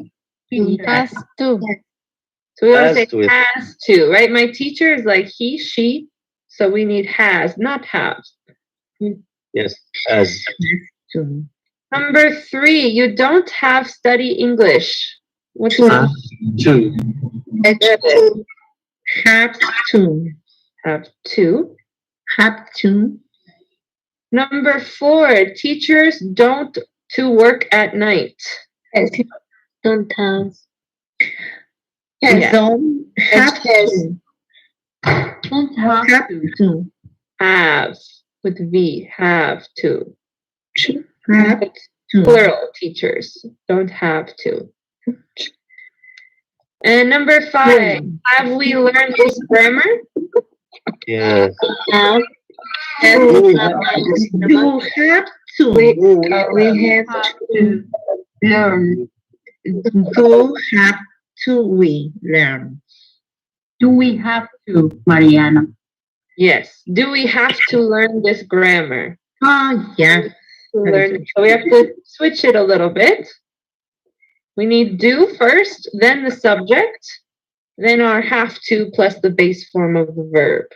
S7: Has to.
S2: So we want to
S10: Has
S2: say
S10: to, yes.
S2: has to, right? My teacher is like he, she, so we need has, not have.
S10: Yes. Has.
S2: Number 3, you don't have study English. What's
S3: Have
S2: wrong?
S3: to.
S4: Have to.
S2: Have to.
S4: Have to.
S2: Number 4, teachers don't to work at night.
S6: don't have.
S4: Yes.
S2: Yeah.
S4: Don't have to.
S6: Don't have.
S4: Have to.
S2: Have with V. Have to.
S4: Have
S2: It's
S4: to.
S2: plural, teachers don't have to. And number 5, have we learned this grammar?
S10: Yes.
S6: Have.
S4: You have to. We have to learn. Do have to we learn. Do we have to, Mariana?
S2: Yes. Do we have to learn this grammar?
S4: Yeah.
S2: To learn, so we have to switch it a little bit. We need do first, then the subject, then our have to plus the base form of the verb.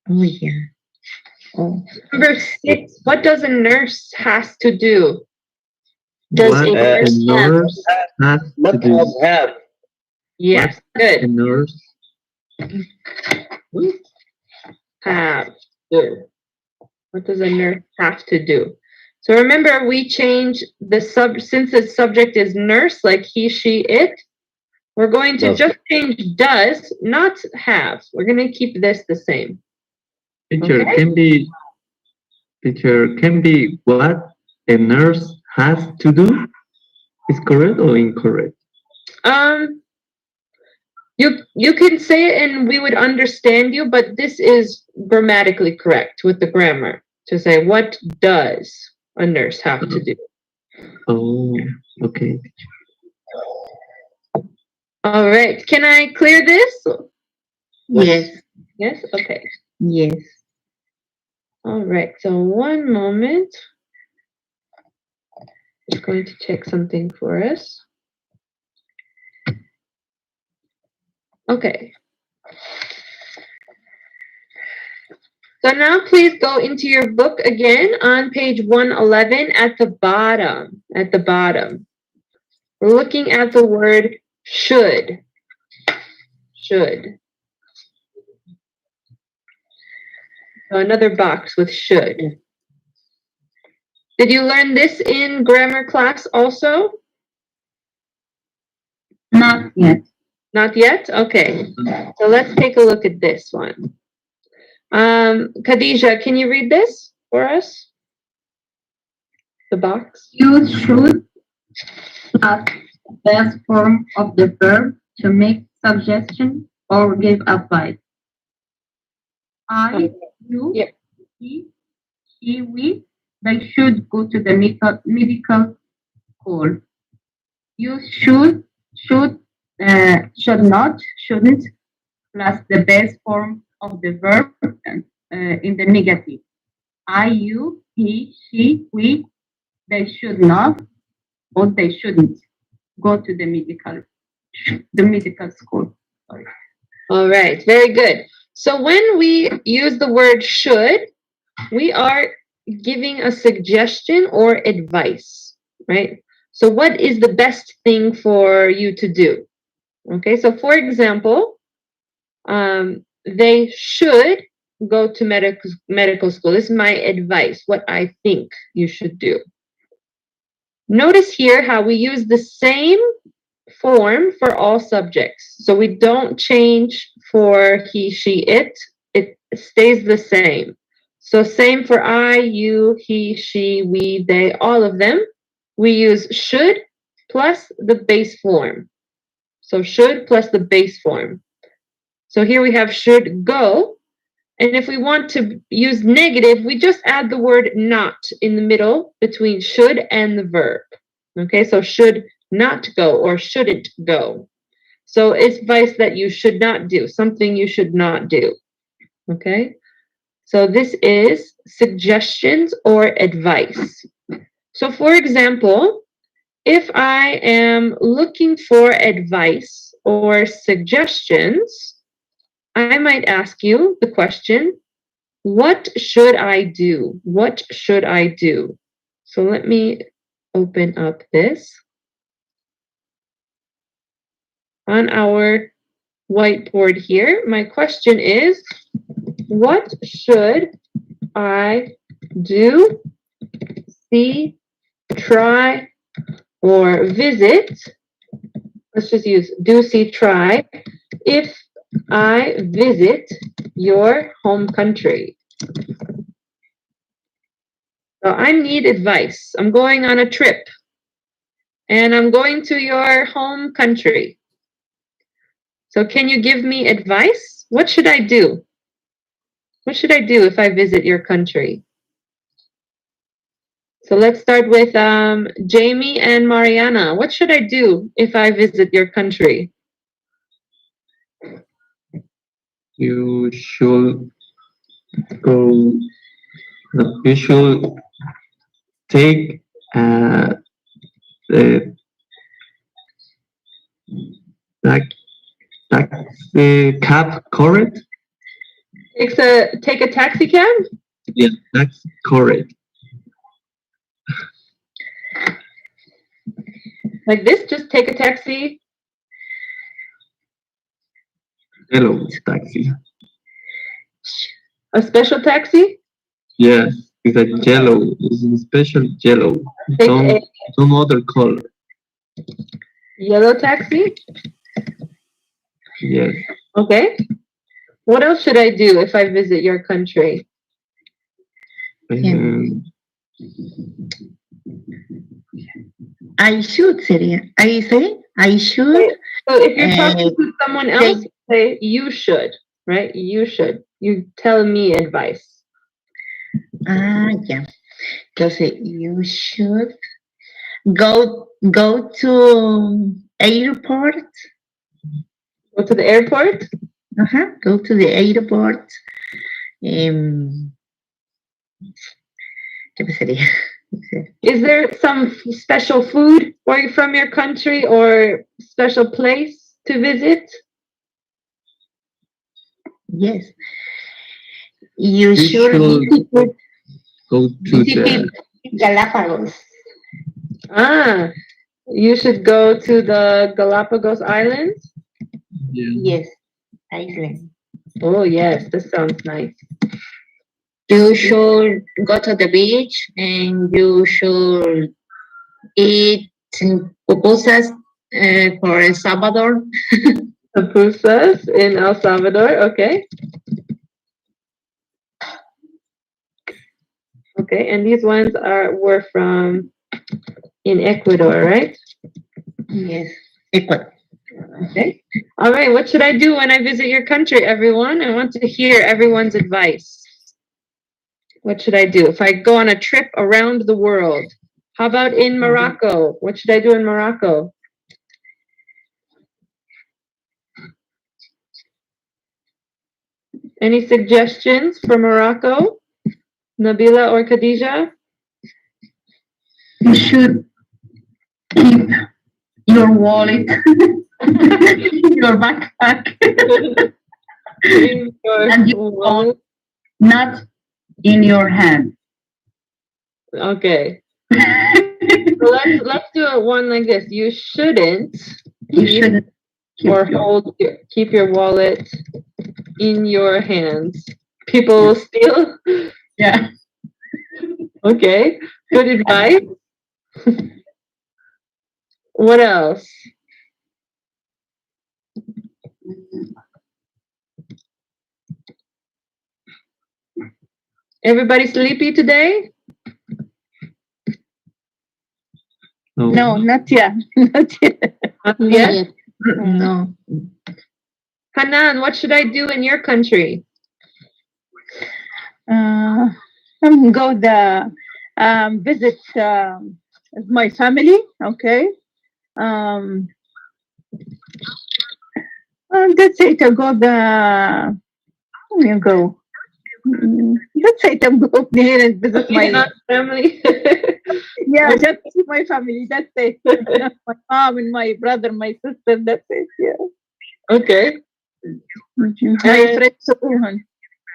S4: Oh, yeah. Oh.
S2: Number 6, what does a nurse has to do?
S6: Does
S3: What
S6: a
S3: a
S6: nurse have?
S3: nurse has to
S10: Not
S3: do.
S10: have.
S2: Yes,
S3: A
S2: good.
S3: nurse.
S2: Have to. What does a nurse have to do? So remember, we change the since the subject is nurse, like he, she, it, we're going to
S10: Does.
S2: just change does, not have. We're going to keep this the same.
S3: Teacher
S2: Okay.
S3: can be what a nurse has to do. Is correct or incorrect?
S2: You can say it and we would understand you, but this is grammatically correct with the grammar to say what does a nurse have to do.
S3: Oh, okay.
S2: All right. Can I clear this?
S4: Yes.
S2: Yes. Okay.
S4: Yes.
S2: All right. So one moment. Just going to check something for us. Okay. So now please go into your book again on page 111 at the bottom. At the bottom. We're looking at the word should. Should. So another box with should. Did you learn this in grammar class also?
S4: Not yet.
S2: Not yet? Okay. So let's take a look at this one. Khadija, can you read this for us? The box?
S12: You should ask best form of the verb to make suggestion or give advice. I, you,
S2: Yep.
S12: he, we, they should go to the medical school. You should not, shouldn't, plus the base form of the verb in the negative. I, you, he, she, we, they should not, or they shouldn't go to the medical school. Sorry.
S2: All right, very good. So when we use the word should, we are giving a suggestion or advice, right? So what is the best thing for you to do? Okay, so for example, they should go to medical school. This is my advice, what I think you should do. Notice here how we use the same form for all subjects. So we don't change for he, she, it. It stays the same. So same for I, you, he, she, we, they, all of them. We use should plus the base form. So should plus the base form. So here we have should go. And if we want to use negative, we just add the word not in the middle between should and the verb. Okay, so should not go or shouldn't go. So it's advice that you should not do, something you should not do. Okay, so this is suggestions or advice. So for example, if I am looking for advice or suggestions, I might ask you the question, what should I do? What should I do? So let me open up this. On our whiteboard here, my question is, what should I do, see, try, or visit? Let's just use do, see, try if I visit your home country. So I need advice. I'm going on a trip and I'm going to your home country. So can you give me advice? What should I do? What should I do if I visit your country? So let's start with Jamie and Mariana. What should I do if I visit your country?
S3: You should go. You should take the taxi cab, correct?
S2: Take a taxi cab?
S3: Yeah, that's correct.
S2: Like this, just take a taxi?
S3: Yellow taxi.
S2: A special taxi?
S3: Yes, it's a yellow. It's a special yellow. Some other color.
S2: Yellow taxi?
S3: Yes.
S2: Okay. What else should I do if I visit your country?
S13: I should sería. I say I should.
S2: So if you're talking to someone else, say you should, right? You should. You tell me advice.
S13: Yeah. Entonces, you should go to airport.
S2: Go to the airport?
S13: Go to the airport. ¿Qué sería?
S2: Is there some special food from your country or special place to visit?
S13: Yes. You should
S3: go to the
S13: Galapagos.
S2: Ah, you should go to the Galapagos Islands?
S13: Yes, island.
S2: Oh, yes, this sounds nice.
S4: You should go to the beach and you should eat pupusas for El Salvador.
S2: Pupusas in El Salvador, okay. Okay, and these ones were from in Ecuador, right?
S13: Yes, Ecuador.
S2: Okay. All right, what should I do when I visit your country, everyone? I want to hear everyone's advice. What should I do if I go on a trip around the world? How about in Morocco? What should I do in Morocco? Any suggestions for Morocco? Nabila or Khadija?
S12: You should keep your wallet, your backpack, and your phone not in your hand.
S2: Okay. So let's do one like this. You shouldn't keep your wallet in your hands. People will steal?
S12: Yeah.
S2: Okay, good advice. What else? Everybody sleepy today?
S5: No, not yet. Not yet.
S2: Not
S7: Not
S2: yet?
S7: yet. No.
S2: Hanan, what should I do in your country?
S5: Go the visit my family. Okay. That's it. I go the. You go. That's it. I'm go there and visit my
S2: family.
S5: Yeah, just my family. That's it. My mom and my brother, my sister. That's it. Yeah.
S2: Okay.
S5: My friends too.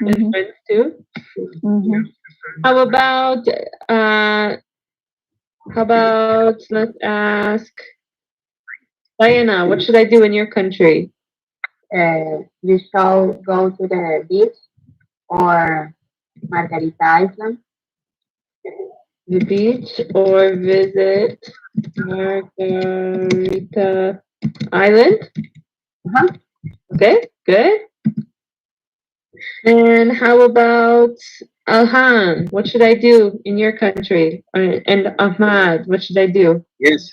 S2: And friends too. How about let's ask Diana, what should I do in your country?
S12: You shall go to the beach or Margarita Island.
S2: The beach or visit Margarita Island? Okay, good. And how about Alhan? What should I do in your country? And Ahmad, what should I do?
S10: Yes.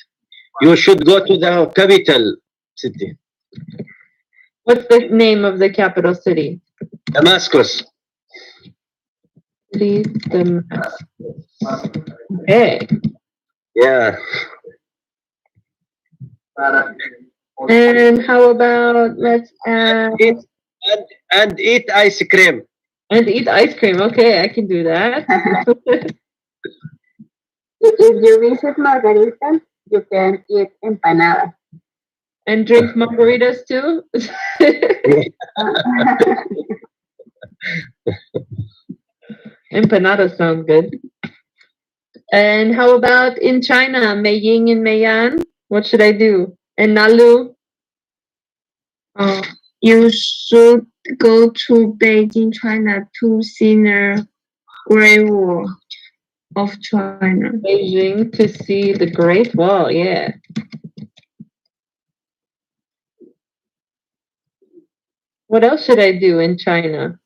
S10: You should go to the capital city,
S2: What's the name of the capital city?
S10: Damascus.
S2: Damascus. Okay.
S10: Yeah.
S2: And how about let's
S10: and eat ice cream.
S2: And eat ice cream. Okay, I can do that.
S12: If you visit Margarita, you can eat empanada.
S2: And drink margaritas too? Empanadas sound good. And how about in China, Meiying and Meiyan? What should I do? And Nalu?
S4: You should go to Beijing, China to see the Great Wall of China.
S2: Beijing to see the Great Wall, yeah. What else should I do in China?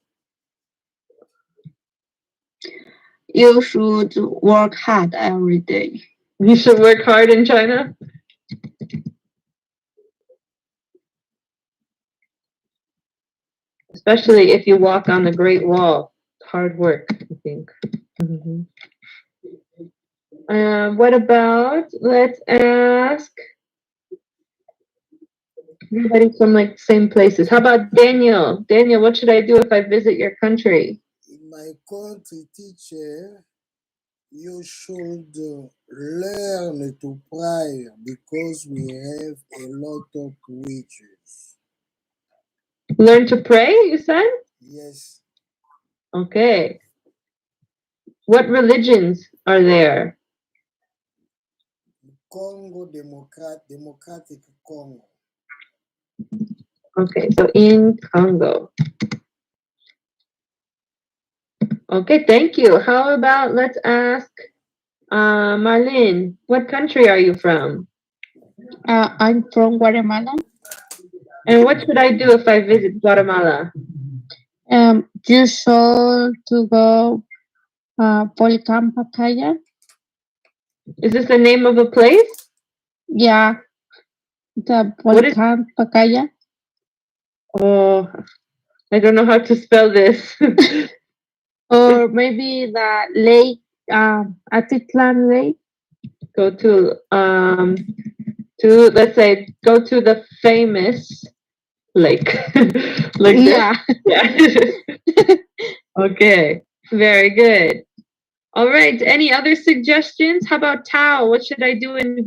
S4: You should work hard every day.
S2: You should work hard in China? Especially if you walk on the Great Wall. Hard work, I think. What about, let's ask, everybody from like same places. How about Daniel? Daniel, what should I do if I visit your country?
S1: In my country, teacher, you should learn to pray because we have a lot of witches.
S2: Learn to pray, you said?
S1: Yes.
S2: Okay. What religions are there?
S1: Congo, Democratic Congo.
S2: Okay, so in Congo. Okay, thank you. How about let's ask Marlene, what country are you from?
S7: I'm from Guatemala.
S2: And what should I do if I visit Guatemala?
S7: You should to go Volcán Pacaya.
S2: Is this the name of a place?
S7: Yeah, the Volcán Pacaya.
S2: Oh, I don't know how to spell this.
S7: Or maybe the lake, Atitlan Lake.
S2: Go to let's say go to the famous lake. Like
S7: yeah.
S2: Yeah. Okay, very good. All right, any other suggestions? How about Tao? What should I do in